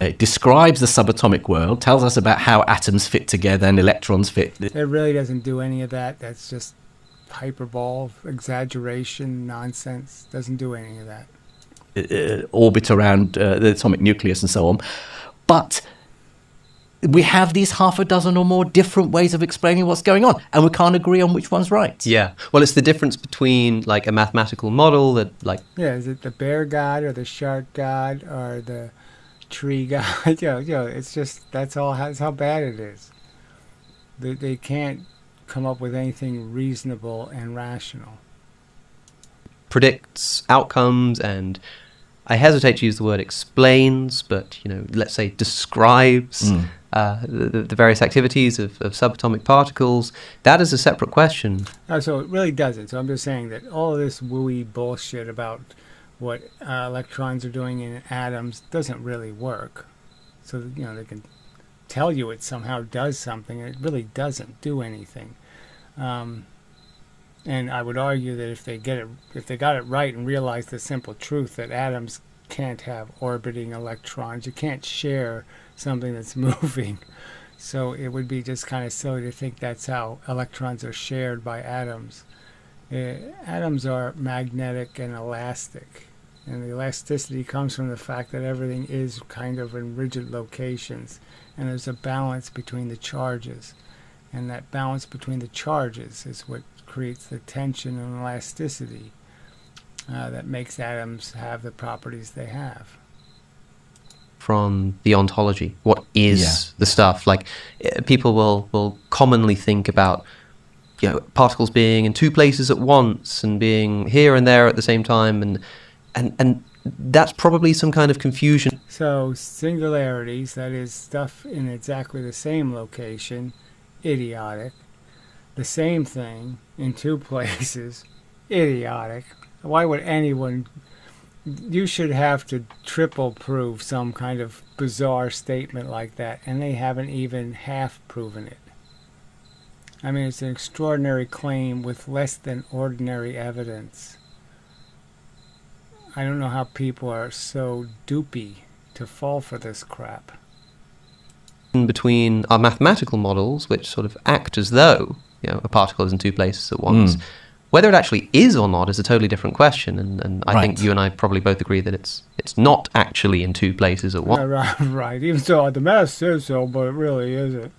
It describes the subatomic world, tells us about how atoms fit together and electrons fit. It really doesn't do any of that. That's just hyperbole, exaggeration, nonsense. Doesn't do any of that. Orbit around the atomic nucleus and so on. But we have these half a dozen or more different ways of explaining what's going on, and we can't agree on which one's right. Yeah. Well, it's the difference between like a mathematical model that like... Yeah, is it the bear god or the shark god or the tree god? It's just, that's how bad it is. They can't come up with anything reasonable and rational. predicts outcomes, and I hesitate to use the word explains, but let's say describes the various activities of subatomic particles. That is a separate question. So it really doesn't. So I'm just saying that all of this wooey bullshit about what electrons are doing in atoms doesn't really work. So they can tell you it somehow does something, and it really doesn't do anything. And I would argue that if they got it right and realized the simple truth that atoms can't have orbiting electrons, you can't share something that's moving. So it would be just kind of silly to think that's how electrons are shared by atoms. Atoms are magnetic and elastic, and the elasticity comes from the fact that everything is kind of in rigid locations, and there's a balance between the charges, and that balance between the charges is what creates the tension and elasticity that makes atoms have the properties they have. From the ontology, what is the stuff? Like people will commonly think about particles being in two places at once and being here and there at the same time, and that's probably some kind of confusion. So singularities, that is stuff in exactly the same location, idiotic. The same thing in two places, idiotic. Why would anyone... You should have to triple prove some kind of bizarre statement like that, and they haven't even half proven it. I mean, it's an extraordinary claim with less than ordinary evidence. I don't know how people are so dupey to fall for this crap. In between our mathematical models, which sort of act as though a particle is in two places at once. Whether it actually is or not is a totally different question, and I think you and I probably both agree that it's not actually in two places at once. Right. Even so, the math says so, but it really isn't.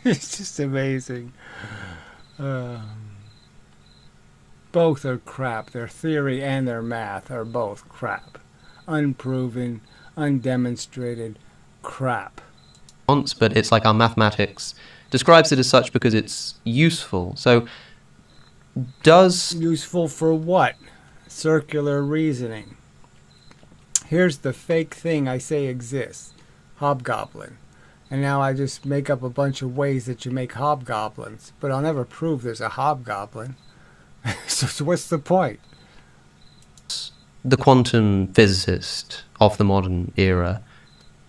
It's just amazing. Both are crap. Their theory and their math are both crap. Unproven, undemonstrated crap. But it's like our mathematics describes it as such because it's useful. So useful for what? Circular reasoning. Here's the fake thing I say exists. Hobgoblin. And now I just make up a bunch of ways that you make hobgoblins. But I'll never prove there's a hobgoblin. So what's the point? the quantum physicist of the modern era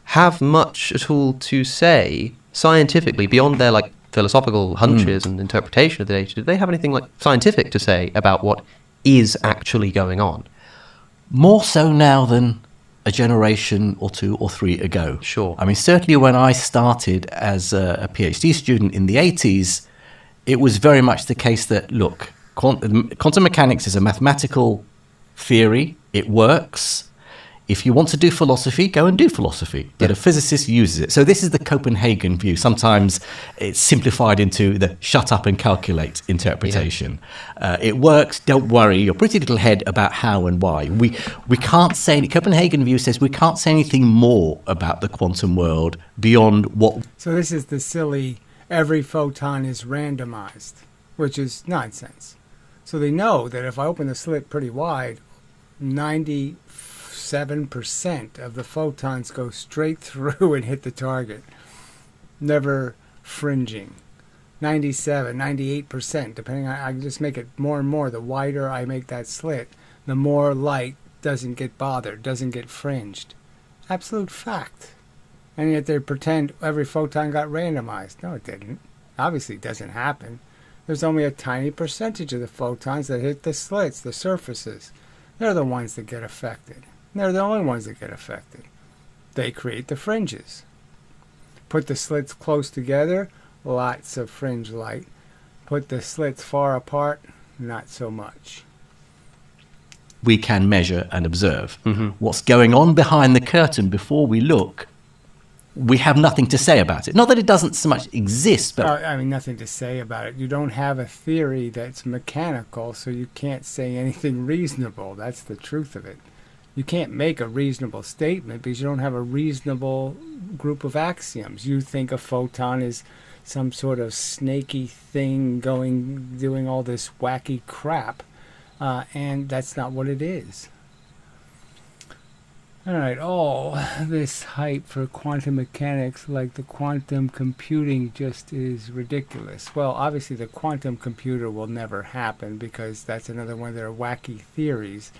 have much at all to say scientifically beyond their like philosophical hunches and interpretation of the data? Do they have anything like scientific to say about what is actually going on? More so now than a generation or two or three ago. Sure. I mean, certainly when I started as a PhD student in the 80s, it was very much the case that, look, quantum mechanics is a mathematical theory. It works. If you want to do philosophy, go and do philosophy. But a physicist uses it. So this is the Copenhagen view. Sometimes it's simplified into the shut up and calculate interpretation. It works. Don't worry your pretty little head about how and why. We can't say, the Copenhagen view says we can't say anything more about the quantum world beyond what... So this is the silly, every photon is randomized, which is nonsense. So they know that if I open the slit pretty wide, 97% of the photons go straight through and hit the target, never fringing. 97, 98%, depending on, I just make it more and more. The wider I make that slit, the more light doesn't get bothered, doesn't get fringed. Absolute fact. And yet they pretend every photon got randomized. No, it didn't. Obviously it doesn't happen. There's only a tiny percentage of the photons that hit the slits, the surfaces. They're the ones that get affected. They're the only ones that get affected. They create the fringes. Put the slits close together, lots of fringe light. Put the slits far apart, not so much. We can measure and observe. What's going on behind the curtain before we look, we have nothing to say about it. Not that it doesn't so much exist, but... I mean, nothing to say about it. You don't have a theory that's mechanical, so you can't say anything reasonable. That's the truth of it. You can't make a reasonable statement because you don't have a reasonable group of axioms. You think a photon is some sort of snaky thing doing all this wacky crap, and that's not what it is. All right, all this hype for quantum mechanics, like the quantum computing, just is ridiculous. Well, obviously the quantum computer will never happen because that's another one of their wacky theories,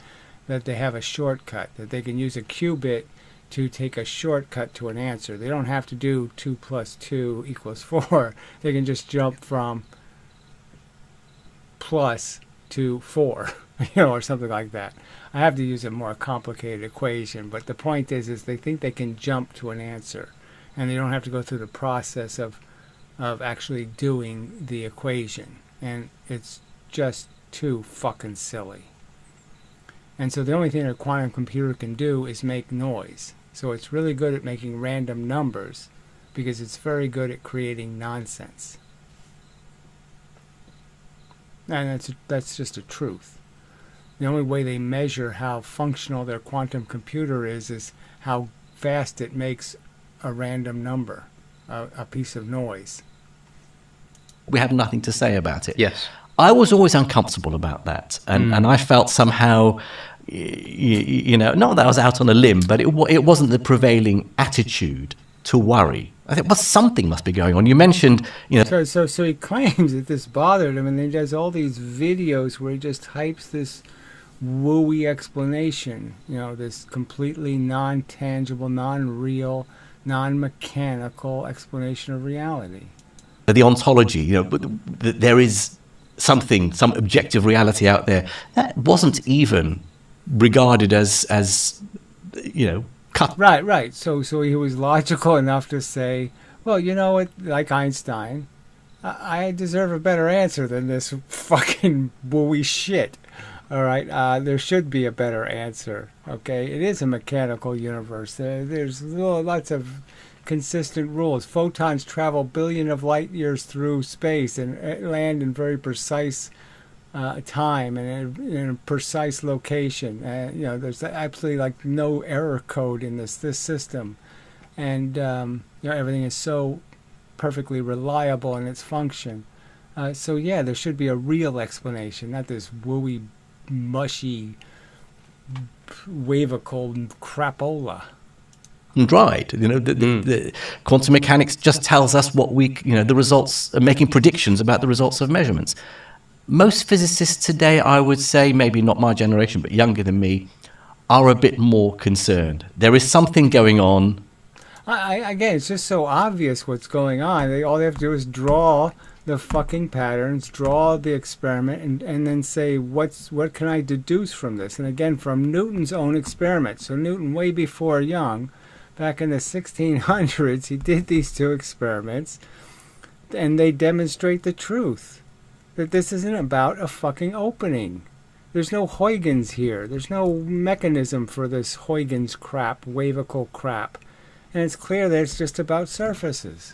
that they have a shortcut, that they can use a qubit to take a shortcut to an answer. They don't have to do 2 + 2 = 4. They can just jump from plus to 4, or something like that. I have to use a more complicated equation, but the point is they think they can jump to an answer, and they don't have to go through the process of actually doing the equation, and it's just too fucking silly. And so the only thing a quantum computer can do is make noise. So it's really good at making random numbers because it's very good at creating nonsense. And that's just a truth. The only way they measure how functional their quantum computer is how fast it makes a random number, a piece of noise. we have nothing to say about it. Yes. I was always uncomfortable about that. And I felt somehow, you know, not that I was out on a limb, but it wasn't the prevailing attitude to worry. I think, well, something must be going on. You mentioned, you know... So he claims that this bothered him, and then he does all these videos where he just hypes this wooey explanation, you know, this completely non-tangible, non-real, non-mechanical explanation of reality. The ontology, you know, there is something, some objective reality out there that wasn't even regarded as you know, cut. Right. So he was logical enough to say, well, you know what, like Einstein, I deserve a better answer than this fucking wooey shit. All right, there should be a better answer. Okay, it is a mechanical universe. There's lots of consistent rules. Photons travel billions of light years through space and land in very precise time and in a precise location. You know, there's absolutely like no error code in this system, and you know, everything is so perfectly reliable in its function. So yeah, there should be a real explanation, not this wooey, mushy, wavical crapola. Right, you know, the quantum mechanics just tells us what we, you know, the results, making predictions about the results of measurements. Most physicists today, I would say, maybe not my generation, but younger than me, are a bit more concerned. There is something going on. Again, it's just so obvious what's going on. All they have to do is draw the fucking patterns, draw the experiment, and then say, what can I deduce from this? And again, from Newton's own experiment. So Newton, way before Young, back in the 1600s, he did these two experiments, and they demonstrate the truth. That this isn't about a fucking opening. There's no Huygens here. There's no mechanism for this Huygens crap, wavical crap. And it's clear that it's just about surfaces.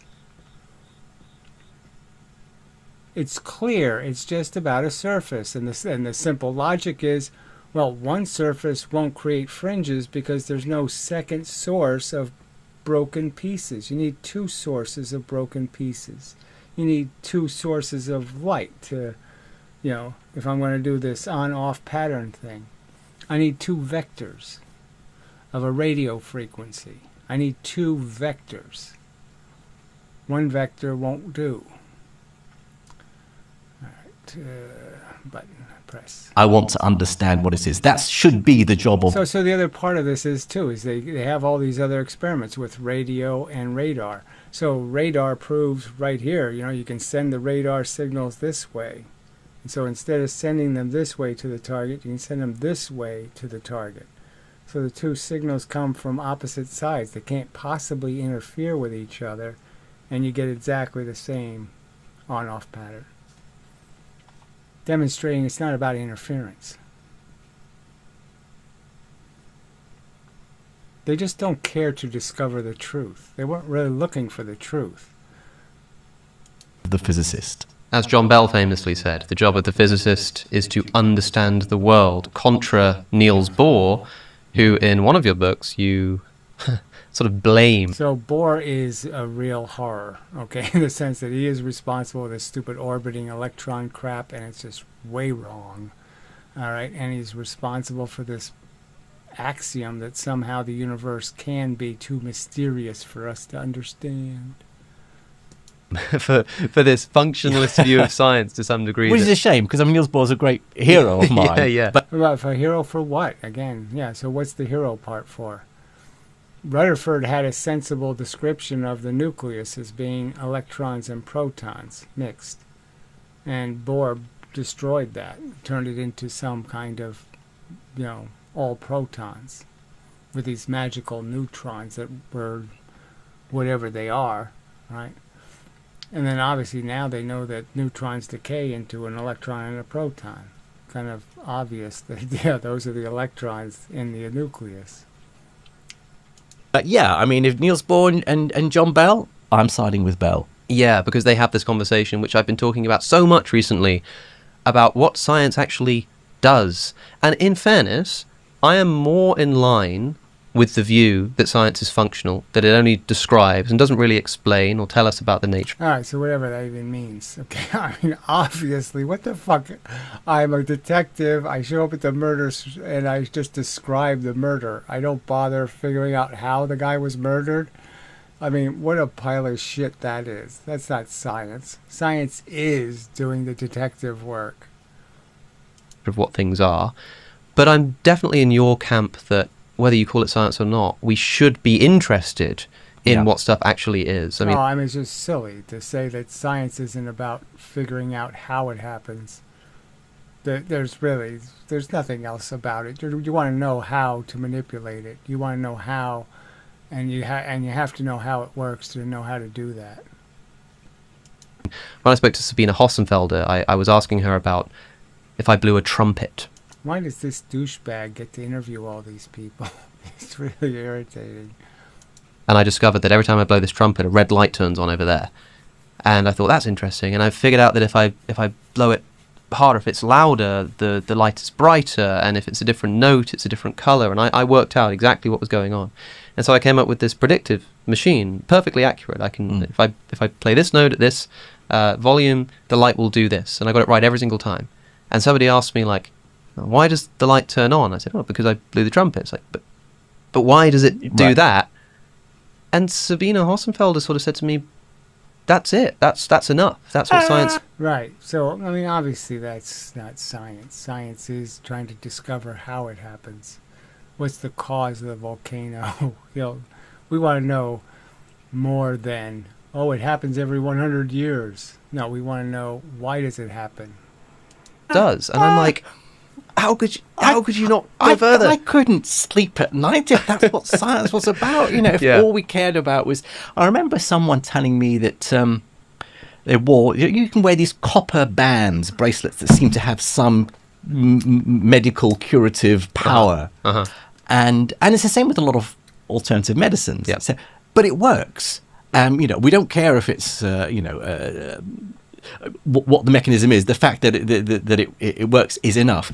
It's clear it's just about a surface. And the simple logic is, well, one surface won't create fringes because there's no second source of broken pieces. You need two sources of broken pieces. You need two sources of light to, if I'm going to do this on-off pattern thing. I need two vectors of a radio frequency. I need two vectors. One vector won't do. All right, button, press. I want to understand what it is. That should be the job of... So the other part of this is they have all these other experiments with radio and radar. So radar proves right here, you can send the radar signals this way. And so instead of sending them this way to the target, you can send them this way to the target. So the two signals come from opposite sides. They can't possibly interfere with each other, and you get exactly the same on-off pattern. Demonstrating it's not about interference. They just don't care to discover the truth. They weren't really looking for the truth. The physicist. As John Bell famously said, the job of the physicist is to understand the world, contra Niels Bohr, who in one of your books you sort of blame. So Bohr is a real horror, okay, in the sense that he is responsible for this stupid orbiting electron crap, and it's just way wrong, all right, and he's responsible for this axiom that somehow the universe can be too mysterious for us to understand. for this functionalist view of science to some degree. Which is a shame, because Niels Bohr's a great hero of mine. Yeah. But for hero for what? Again, so what's the hero part for? Rutherford had a sensible description of the nucleus as being electrons and protons mixed. And Bohr destroyed that, turned it into some kind of, all protons with these magical neutrons that were whatever they are, right? And then obviously now they know that neutrons decay into an electron and a proton. Kind of obvious that, those are the electrons in the nucleus. if Niels Bohr and John Bell, I'm siding with Bell. Yeah, because they have this conversation, which I've been talking about so much recently, about what science actually does. And in fairness, I am more in line with the view that science is functional, that it only describes and doesn't really explain or tell us about the nature. All right, so whatever that even means. Okay, obviously, what the fuck? I'm a detective. I show up at the murder and I just describe the murder. I don't bother figuring out how the guy was murdered. What a pile of shit that is. That's not science. Science is doing the detective work. Of what things are. But I'm definitely in your camp that whether you call it science or not, we should be interested in what stuff actually is. It's just silly to say that science isn't about figuring out how it happens. There's nothing else about it. You want to know how to manipulate it. You want to know how, and you have to know how it works to know how to do that. When I spoke to Sabine Hossenfelder, I was asking her about if I blew a trumpet. Why does this douchebag get to interview all these people? It's really irritating. And I discovered that every time I blow this trumpet, a red light turns on over there. And I thought, that's interesting. And I figured out that if I blow it harder, if it's louder, the light is brighter. And if it's a different note, it's a different color. And I worked out exactly what was going on. And so I came up with this predictive machine, perfectly accurate. I can, if I play this note at this volume, the light will do this. And I got it right every single time. And somebody asked me, why does the light turn on? I said, because I blew the trumpet. It's but why does it do that? And Sabine Hossenfelder sort of said to me, that's it. That's enough. That's what science... Right. So, obviously that's not science. Science is trying to discover how it happens. what's the cause of the volcano? We want to know more than, oh, it happens every 100 years. No, we want to know, why does it happen? It does. And I'm like, how could you not go further? I couldn't sleep at night if that's what science was about. If all we cared about was... I remember someone telling me that they wore... You can wear these copper bands, bracelets that seem to have some medical curative power. Uh-huh. And it's the same with a lot of alternative medicines. Yep. So, but it works. We don't care if it's, what the mechanism is. The fact that it works is enough.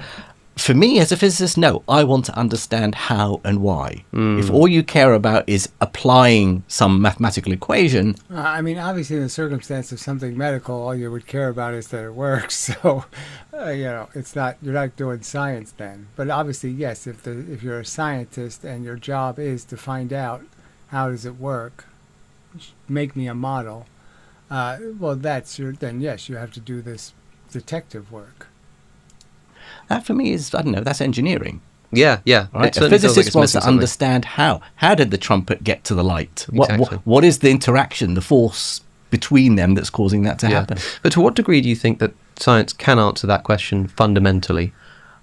For me, as a physicist, no, I want to understand how and why. If all you care about is applying some mathematical equation... obviously, in the circumstance of something medical, all you would care about is that it works. So, it's not, you're not doing science then. But obviously, yes, if you're a scientist and your job is to find out how does it work, make me a model, then yes, you have to do this detective work. That for me is, I don't know, that's engineering. Yeah. Right? A physicist wants to understand how. How did the trumpet get to the light? Exactly. What is the interaction, the force between them that's causing that to happen? But to what degree do you think that science can answer that question fundamentally?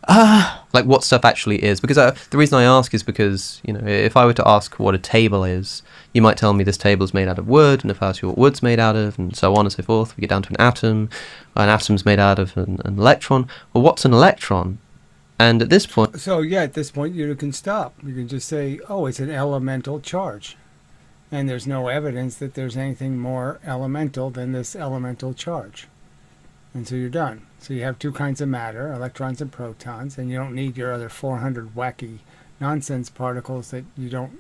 Like what stuff actually is? Because the reason I ask is because, if I were to ask what a table is, you might tell me this table is made out of wood, and if I ask you what wood's made out of, and so on and so forth, we get down to an atom's made out of an electron. Well, what's an electron? And at this point... So, at this point, you can stop. You can just say, oh, it's an elemental charge. And there's no evidence that there's anything more elemental than this elemental charge. And so you're done. So you have two kinds of matter, electrons and protons, and you don't need your other 400 wacky nonsense particles that you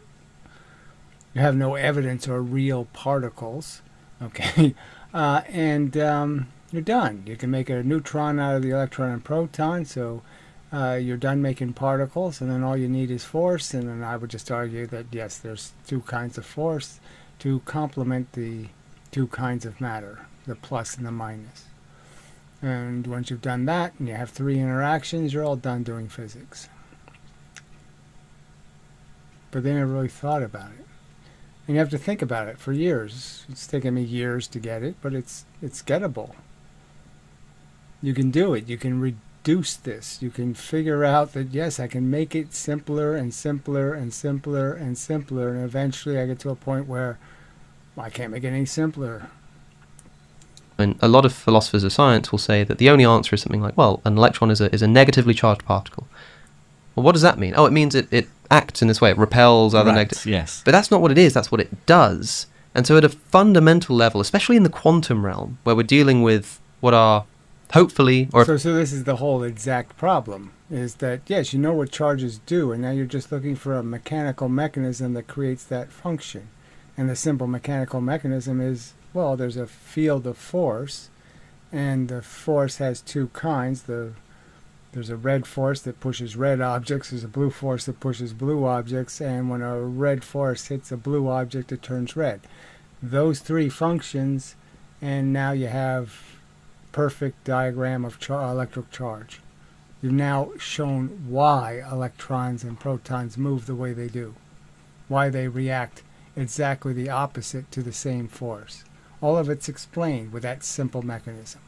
have no evidence or real particles. Okay. You're done. You can make a neutron out of the electron and proton, so you're done making particles, and then all you need is force, and then I would just argue that, yes, there's two kinds of force to complement the two kinds of matter, the plus and the minus. And once you've done that, and you have three interactions, you're all done doing physics. But they never really thought about it. And you have to think about it for years. It's taken me years to get it, but it's gettable. You can do it. You can reduce this. You can figure out that, yes, I can make it simpler and simpler and simpler and simpler, and eventually I get to a point where I can't make it any simpler. And a lot of philosophers of science will say that the only answer is something like, well, an electron is a negatively charged particle. Well, what does that mean? Oh, it means it acts in this way. It repels other negative... Yes. But that's not what it is. That's what it does. And so at a fundamental level, especially in the quantum realm, where we're dealing with what are hopefully... So this is the whole exact problem, is that, yes, you know what charges do, and now you're just looking for a mechanical mechanism that creates that function. And the simple mechanical mechanism is... Well, there's a field of force, and the force has two kinds. There's a red force that pushes red objects. There's a blue force that pushes blue objects, and when a red force hits a blue object, it turns red. Those three functions, and now you have perfect diagram of electric charge. You've now shown why electrons and protons move the way they do, why they react exactly the opposite to the same force. All of it's explained with that simple mechanism.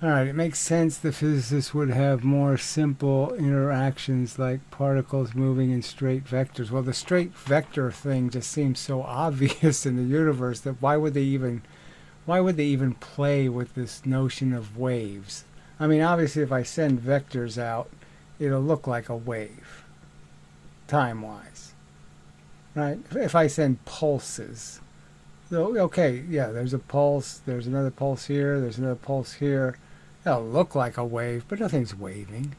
All right, it makes sense the physicists would have more simple interactions like particles moving in straight vectors. Well, the straight vector thing just seems so obvious in the universe that why would they even play with this notion of waves? I mean, obviously, if I send vectors out, it'll look like a wave, time-wise, right? If I send pulses. So, okay, yeah, there's a pulse, there's another pulse here, there's another pulse here. That'll look like a wave, but nothing's waving.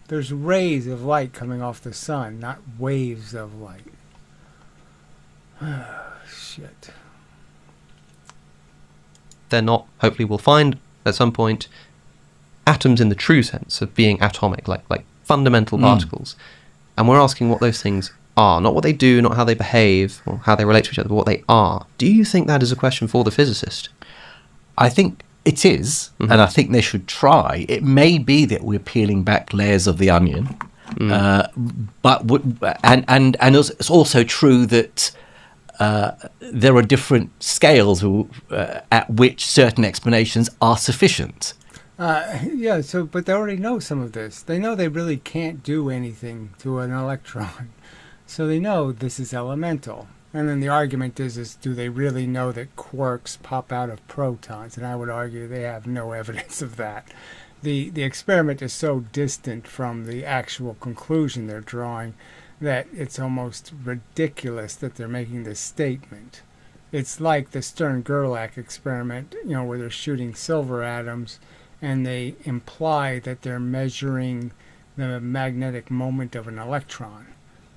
There's rays of light coming off the sun, not waves of light. Shit. They're not, hopefully we'll find at some point, atoms in the true sense of being atomic, like fundamental particles. And we're asking what those things are, not what they do, not how they behave, or how they relate to each other, but what they are. Do you think that is a question for the physicist? I think It is, and I think they should try. It may be that we're peeling back layers of the onion, and it's also true that there are different scales at which certain explanations are sufficient. Yeah, but they already know some of this. They know they really can't do anything to an electron. So they know this is elemental. And then the argument is do they really know that quarks pop out of protons? And I would argue they have no evidence of that. The experiment is so distant from the actual conclusion they're drawing that it's almost ridiculous that they're making this statement. It's like the Stern-Gerlach experiment, where they're shooting silver atoms and they imply that they're measuring the magnetic moment of an electron,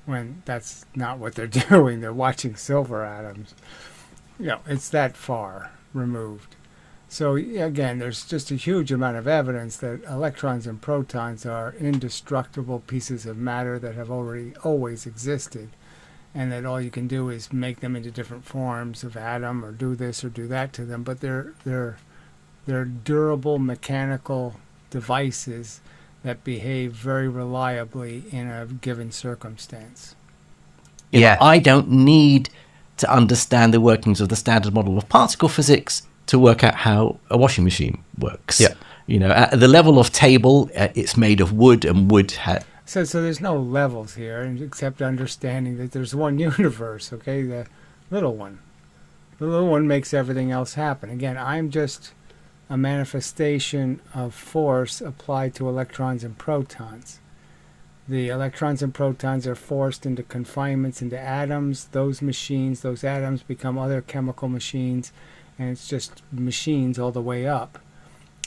when that's not what they're doing. They're watching silver atoms. It's that far removed. So again, there's just a huge amount of evidence that electrons and protons are indestructible pieces of matter that have always existed, and that all you can do is make them into different forms of atom or do this or do that to them, but they're durable mechanical devices that behave very reliably in a given circumstance. I don't need to understand the workings of the standard model of particle physics to work out how a washing machine works. At the level of table, it's made of wood, and wood So there's no levels here, except understanding that there's one universe, okay? The little one. The little one makes everything else happen. Again, I'm just a manifestation of force applied to electrons and protons. The electrons and protons are forced into confinements into atoms. Those atoms become other chemical machines, and it's just machines all the way up.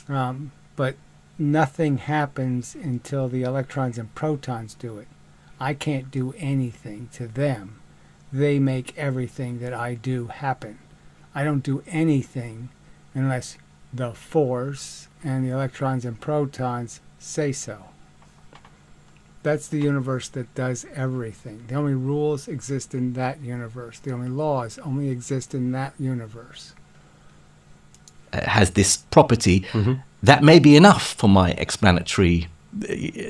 But nothing happens until the electrons and protons do it. I can't do anything to them. They make everything that I do happen. I don't do anything unless the force and the electrons and protons say so. That's the universe that does everything. The only rules exist in that universe. The only laws only exist in that universe. It has this property that may be enough for my explanatory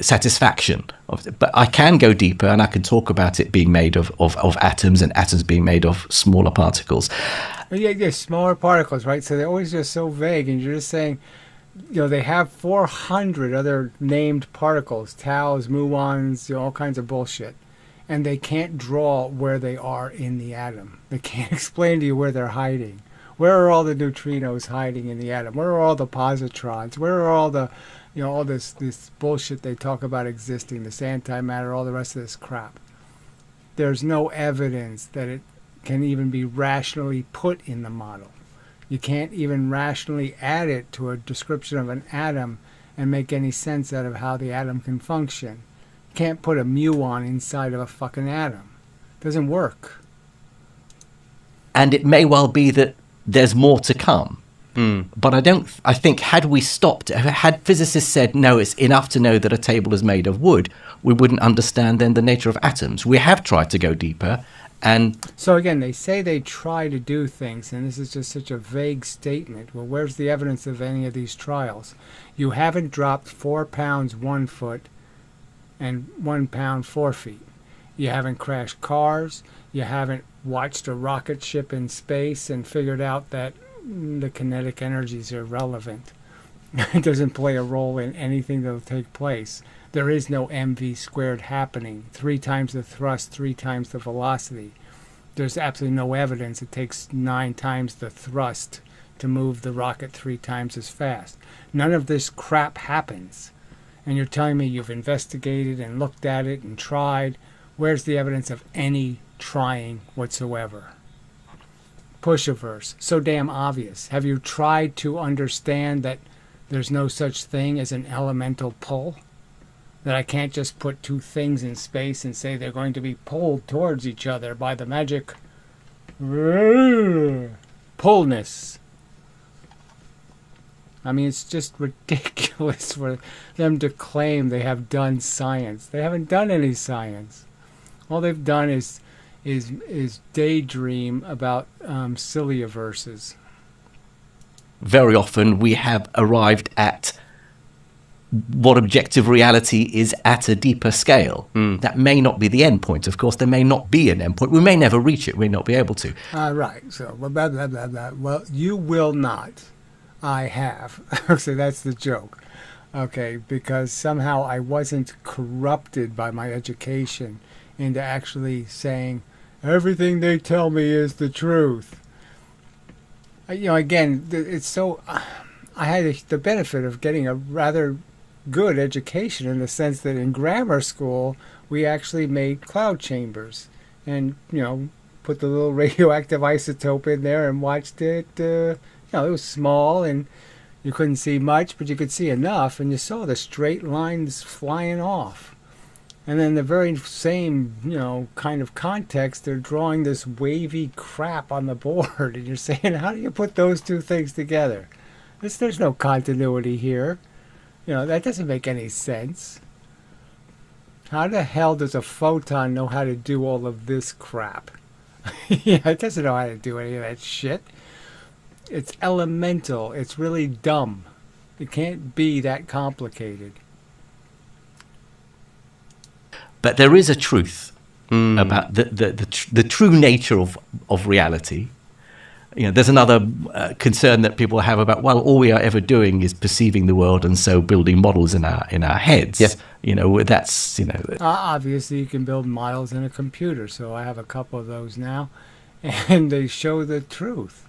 satisfaction. But I can go deeper, and I can talk about it being made of atoms, and atoms being made of smaller particles. Yeah, smaller particles, right? So they're always just so vague, and you're just saying, they have 400 other named particles, taus, muons, all kinds of bullshit, and they can't draw where they are in the atom. They can't explain to you where they're hiding. Where are all the neutrinos hiding in the atom? Where are all the positrons? Where are all the, all this bullshit they talk about existing, this antimatter, all the rest of this crap? There's no evidence that it can even be rationally put in the model. You can't even rationally add it to a description of an atom and make any sense out of how the atom can function. You can't put a muon inside of a fucking atom. It doesn't work. And it may well be that there's more to come. But I think had we stopped, had physicists said, no, it's enough to know that a table is made of wood, we wouldn't understand then the nature of atoms. We have tried to go deeper. And so again, they say they try to do things, and this is just such a vague statement. Well, where's the evidence of any of these trials? You haven't dropped 4 pounds 1 foot and 1 pound 4 feet. You haven't crashed cars. You haven't watched a rocket ship in space and figured out that the kinetic energy is irrelevant. It doesn't play a role in anything that will take place. There is no mv squared happening. 3 times the thrust, 3 times the velocity. There's absolutely no evidence it takes 9 times the thrust to move the rocket 3 times as fast. None of this crap happens. And you're telling me you've investigated and looked at it and tried. Where's the evidence of any trying whatsoever? Push-averse. So damn obvious. Have you tried to understand that there's no such thing as an elemental pull? That I can't just put 2 things in space and say they're going to be pulled towards each other by the magic pullness. I mean, it's just ridiculous for them to claim they have done science. They haven't done any science. All they've done is daydream about cilioverses. very often we have arrived at what objective reality is at a deeper scale. That may not be the end point. Of course, there may not be an end point. We may never reach it. We may not be able to. Right. So, blah, blah, blah, blah. Well, you will not. I have. So that's the joke. Okay, because somehow I wasn't corrupted by my education into actually saying, everything they tell me is the truth. Again, it's so... I had the benefit of getting a rather good education in the sense that in grammar school we actually made cloud chambers and put the little radioactive isotope in there and watched it. It was small and you couldn't see much, but you could see enough, and you saw the straight lines flying off. And then the very same kind of context, they're drawing this wavy crap on the board, and you're saying, how do you put those two things together? There's no continuity here. That doesn't make any sense. How the hell does a photon know how to do all of this crap? It doesn't know how to do any of that shit. It's elemental. It's really dumb. It can't be that complicated. But there is a truth about the true nature of reality. There's another concern that people have about, well, all we are ever doing is perceiving the world and so building models in our heads. Yeah. That's. Obviously, you can build models in a computer, so I have a couple of those now, and they show the truth.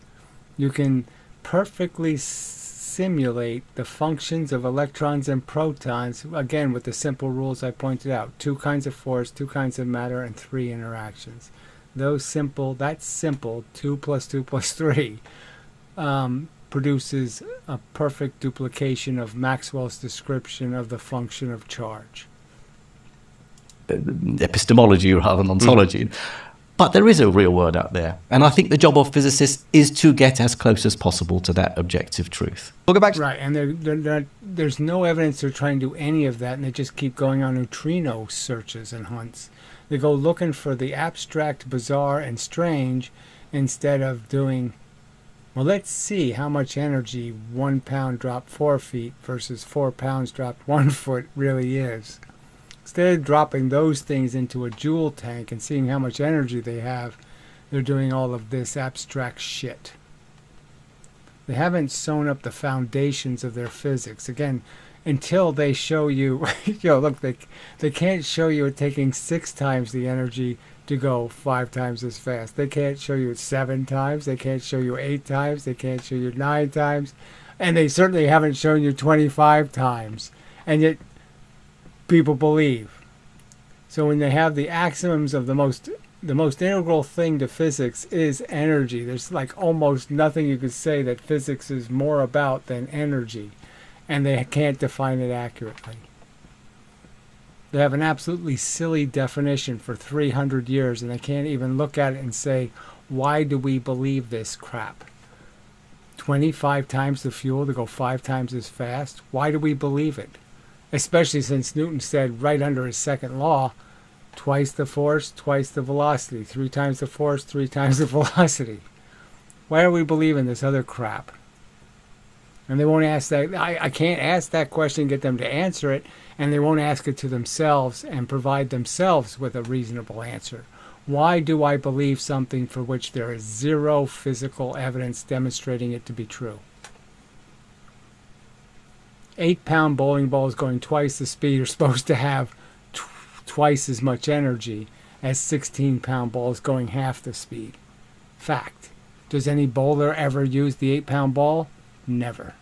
You can perfectly simulate the functions of electrons and protons, again, with the simple rules I pointed out. 2 kinds of force, 2 kinds of matter, and 3 interactions. That's simple, 2 plus 2 plus 3, produces a perfect duplication of Maxwell's description of the function of charge. Epistemology rather than ontology. But there is a real world out there. And I think the job of physicists is to get as close as possible to that objective truth. We'll go back to... Right, and there's no evidence they're trying to do any of that, and they just keep going on neutrino searches and hunts. They go looking for the abstract, bizarre, and strange instead of doing, well, let's see how much energy 1 pound dropped 4 feet versus 4 pounds dropped 1 foot really is. Instead of dropping those things into a joule tank and seeing how much energy they have, they're doing all of this abstract shit. They haven't sewn up the foundations of their physics. Again, until they show you, look, they can't show you it taking 6 times the energy to go 5 times as fast. They can't show you it 7 times. They can't show you 8 times. They can't show you 9 times. And they certainly haven't shown you 25 times. And yet, people believe. So when they have the axioms of the most integral thing to physics is energy, there's like almost nothing you could say that physics is more about than energy. And they can't define it accurately. They have an absolutely silly definition for 300 years, and they can't even look at it and say, why do we believe this crap? 25 times the fuel to go 5 times as fast? Why do we believe it? Especially since Newton said right under his second law, twice the force, twice the velocity. 3 times the force, 3 times the velocity. Why are we believing this other crap? And they won't ask that. I can't ask that question and get them to answer it, and they won't ask it to themselves and provide themselves with a reasonable answer. Why do I believe something for which there is 0 physical evidence demonstrating it to be true? 8-pound bowling balls going twice the speed are supposed to have twice as much energy as 16-pound balls going half the speed. Fact. Does any bowler ever use the 8-pound ball? Never.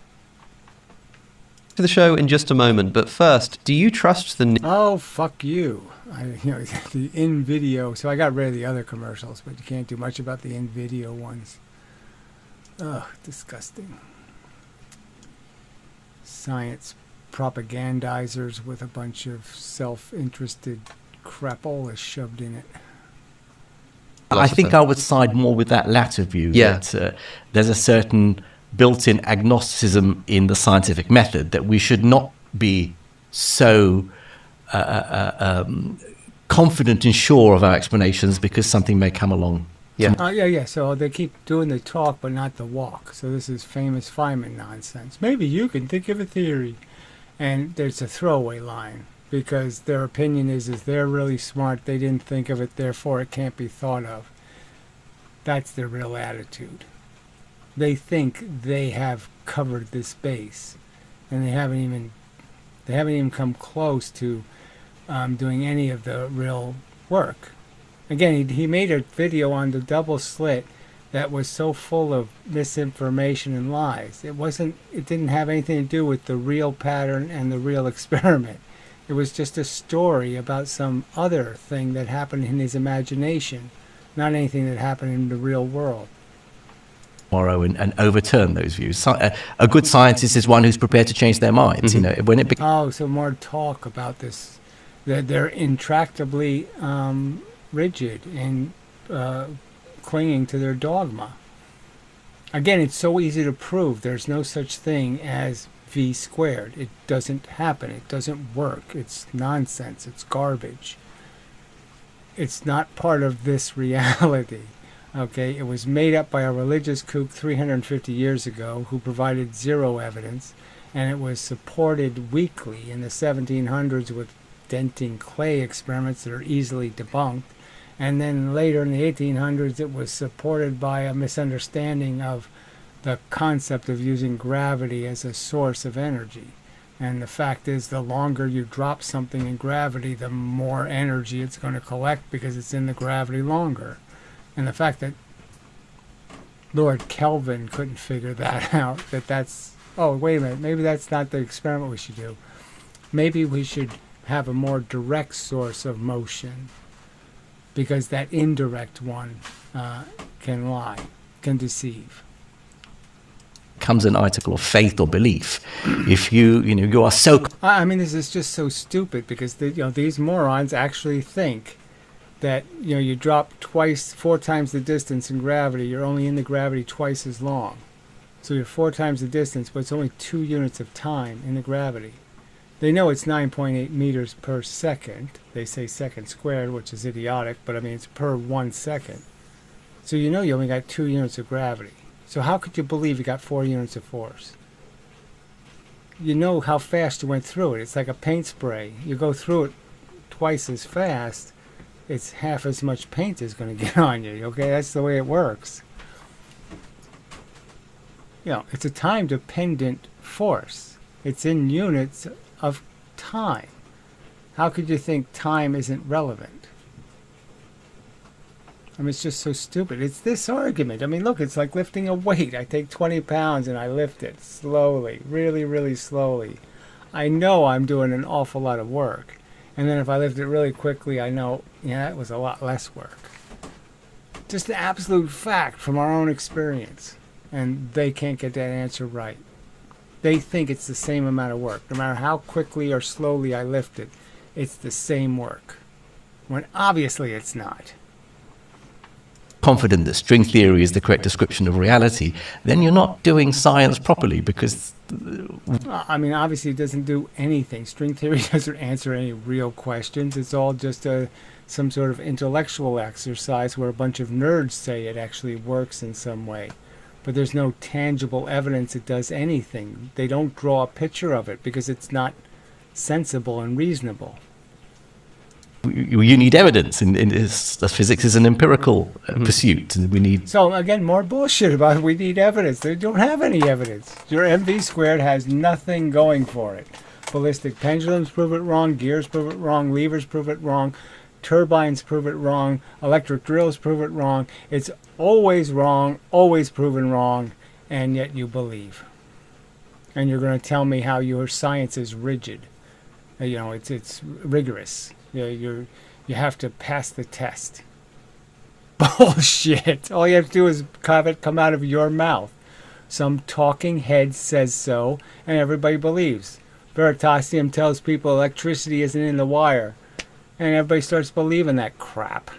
To the show in just a moment, but first, do you trust the... Oh, fuck you. The in-video. So I got rid of the other commercials, but you can't do much about the in-video ones. Ugh, disgusting. Science propagandizers with a bunch of self-interested crapola shoved in it. I think I would side more with that latter view. Yeah. That there's a certain built-in agnosticism in the scientific method, that we should not be so confident and sure of our explanations because something may come along Yeah. Yeah. So they keep doing the talk but not the walk. So this is famous Feynman nonsense. Maybe you can think of a theory. And there's a throwaway line because their opinion is they're really smart. They didn't think of it, therefore it can't be thought of. That's their real attitude. They think they have covered this base, and they haven't even come close to doing any of the real work. Again, he made a video on the double slit that was so full of misinformation and lies. It didn't have anything to do with the real pattern and the real experiment. It was just a story about some other thing that happened in his imagination, not anything that happened in the real world. Tomorrow and overturn those views. A good scientist is one who's prepared to change their minds. Mm-hmm. You know, when it So more talk about this. They're intractably rigid and clinging to their dogma. Again, it's so easy to prove. There's no such thing as v squared. It doesn't happen. It doesn't work. It's nonsense. It's garbage. It's not part of this reality. Okay, it was made up by a religious kook 350 years ago who provided zero evidence, and it was supported weakly in the 1700s with denting clay experiments that are easily debunked. And then later in the 1800s, it was supported by a misunderstanding of the concept of using gravity as a source of energy. And the fact is, the longer you drop something in gravity, the more energy it's going to collect because it's in the gravity longer. And the fact that Lord Kelvin couldn't figure that out, oh, wait a minute, maybe that's not the experiment we should do. Maybe we should have a more direct source of motion, because that indirect one can lie, can deceive. Comes an article of faith or belief. If you are so... I mean, this is just so stupid because these morons actually think that you drop 4 times the distance in gravity, you're only in the gravity twice as long. So you're 4 times the distance, but it's only 2 units of time in the gravity. They know it's 9.8 meters per second. They say second squared, which is idiotic, but I mean it's per 1 second. So you only got 2 units of gravity. So how could you believe you got 4 units of force? You know how fast you went through it. It's like a paint spray. You go through it twice as fast, it's half as much paint is going to get on you. Okay, that's the way it works. It's a time-dependent force. It's in units of time. How could you think time isn't relevant? I mean, it's just so stupid. It's this argument. I mean, look, it's like lifting a weight. I take 20 pounds and I lift it slowly, really, really slowly. I know I'm doing an awful lot of work. And then if I lift it really quickly, I know, it was a lot less work. Just the absolute fact from our own experience. And they can't get that answer right. They think it's the same amount of work. No matter how quickly or slowly I lift it, it's the same work. When obviously it's not. Confident that string theory is the correct description of reality, then you're not doing science properly because... I mean, obviously it doesn't do anything. String theory doesn't answer any real questions. It's all just some sort of intellectual exercise where a bunch of nerds say it actually works in some way. But there's no tangible evidence it does anything. They don't draw a picture of it because it's not sensible and reasonable. You need evidence. Physics is an empirical pursuit. We need... So again, more bullshit about it. We need evidence. They don't have any evidence. Your MV squared has nothing going for it. Ballistic pendulums prove it wrong. Gears prove it wrong. Levers prove it wrong. Turbines prove it wrong. Electric drills prove it wrong. It's always wrong, always proven wrong, and yet you believe. And you're going to tell me how your science is rigid. It's rigorous. You have to pass the test. Bullshit. All you have to do is have it come out of your mouth. Some talking head says so, and everybody believes. Veritasium tells people electricity isn't in the wire, and everybody starts believing that crap.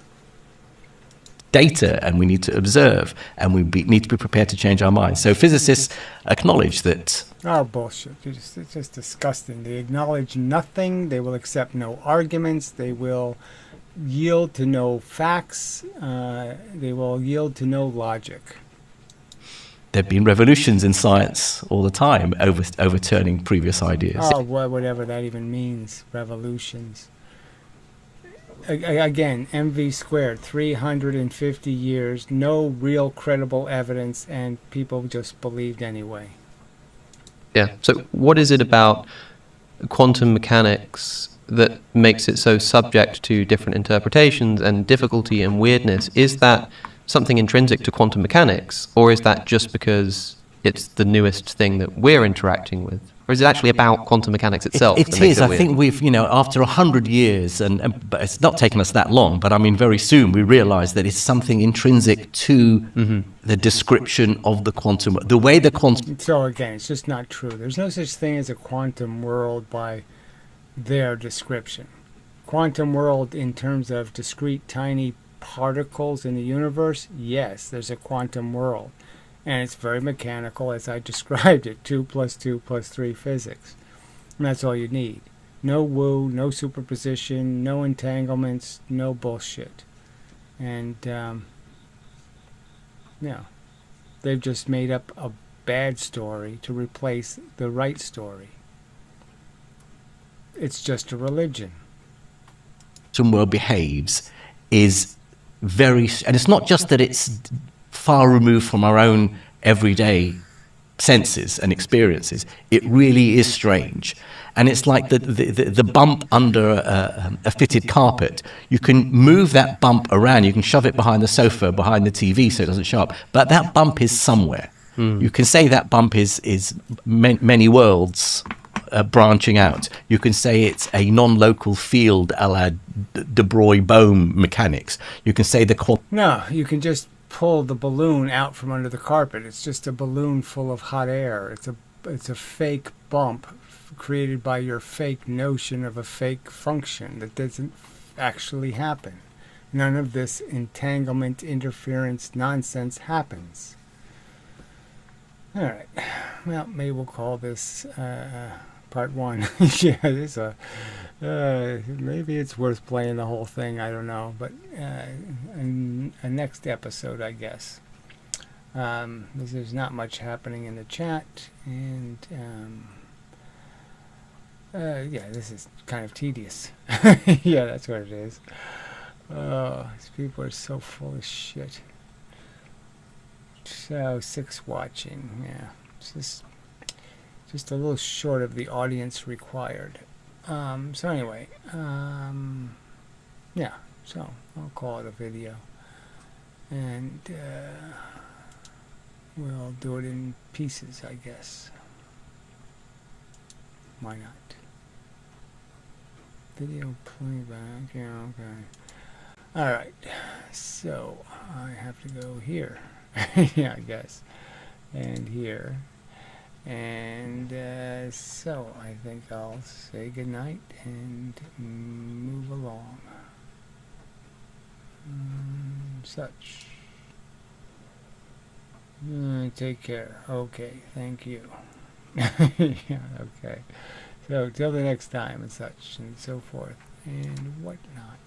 Data, and we need to observe, and we need to be prepared to change our minds. So physicists acknowledge that... Oh, bullshit. It's just disgusting. They acknowledge nothing. They will accept no arguments. They will yield to no facts. They will yield to no logic. There have been revolutions in science all the time, overturning previous ideas. Oh, whatever that even means. Revolutions. Again, MV squared, 350 years, no real credible evidence, and people just believed anyway. Yeah. So what is it about quantum mechanics that makes it so subject to different interpretations and difficulty and weirdness? Is that something intrinsic to quantum mechanics, or is that just because it's the newest thing that we're interacting with? Or is it actually about quantum mechanics itself? It is. I think we've, after 100 years, but it's not taken us that long, but I mean, very soon we realize that it's something intrinsic to the description of the quantum, the way the quantum... So again, it's just not true. There's no such thing as a quantum world by their description. Quantum world in terms of discrete tiny particles in the universe, yes, there's a quantum world. And it's very mechanical, as I described it, 2 + 2 + 3 physics. And that's all you need. No woo, no superposition, no entanglements, no bullshit. And, they've just made up a bad story to replace the right story. It's just a religion. Quantum world behaves is very... And it's not just that it's far removed from our own everyday senses and experiences. It really is strange. And it's like the bump under a fitted carpet. You can move that bump around. You can shove it behind the sofa, behind the TV so it doesn't show up. But that bump is somewhere. You can say that bump is many worlds branching out. You can say it's a non-local field a la de Broglie-Bohm mechanics. You can say No, you can just pull the balloon out from under the carpet. It's just a balloon full of hot air. It's a fake bump created by your fake notion of a fake function that doesn't actually happen. None of this entanglement, interference, nonsense happens. All right. Well, maybe we'll call this part 1. Yeah, it's maybe it's worth playing the whole thing. I don't know, but a next episode, I guess. There's not much happening in the chat, and this is kind of tedious. Yeah, that's what it is. These people are so full of shit. So 6 watching. Yeah, it's just a little short of the audience required. So anyway, so I'll call it a video, and we'll do it in pieces, I guess. Why not? Video playback, yeah, okay. Alright, so I have to go here. Yeah, I guess. And here. And so I think I'll say goodnight and move along. Such. Take care. Okay, thank you. Yeah, okay. So till the next time and such and so forth and whatnot.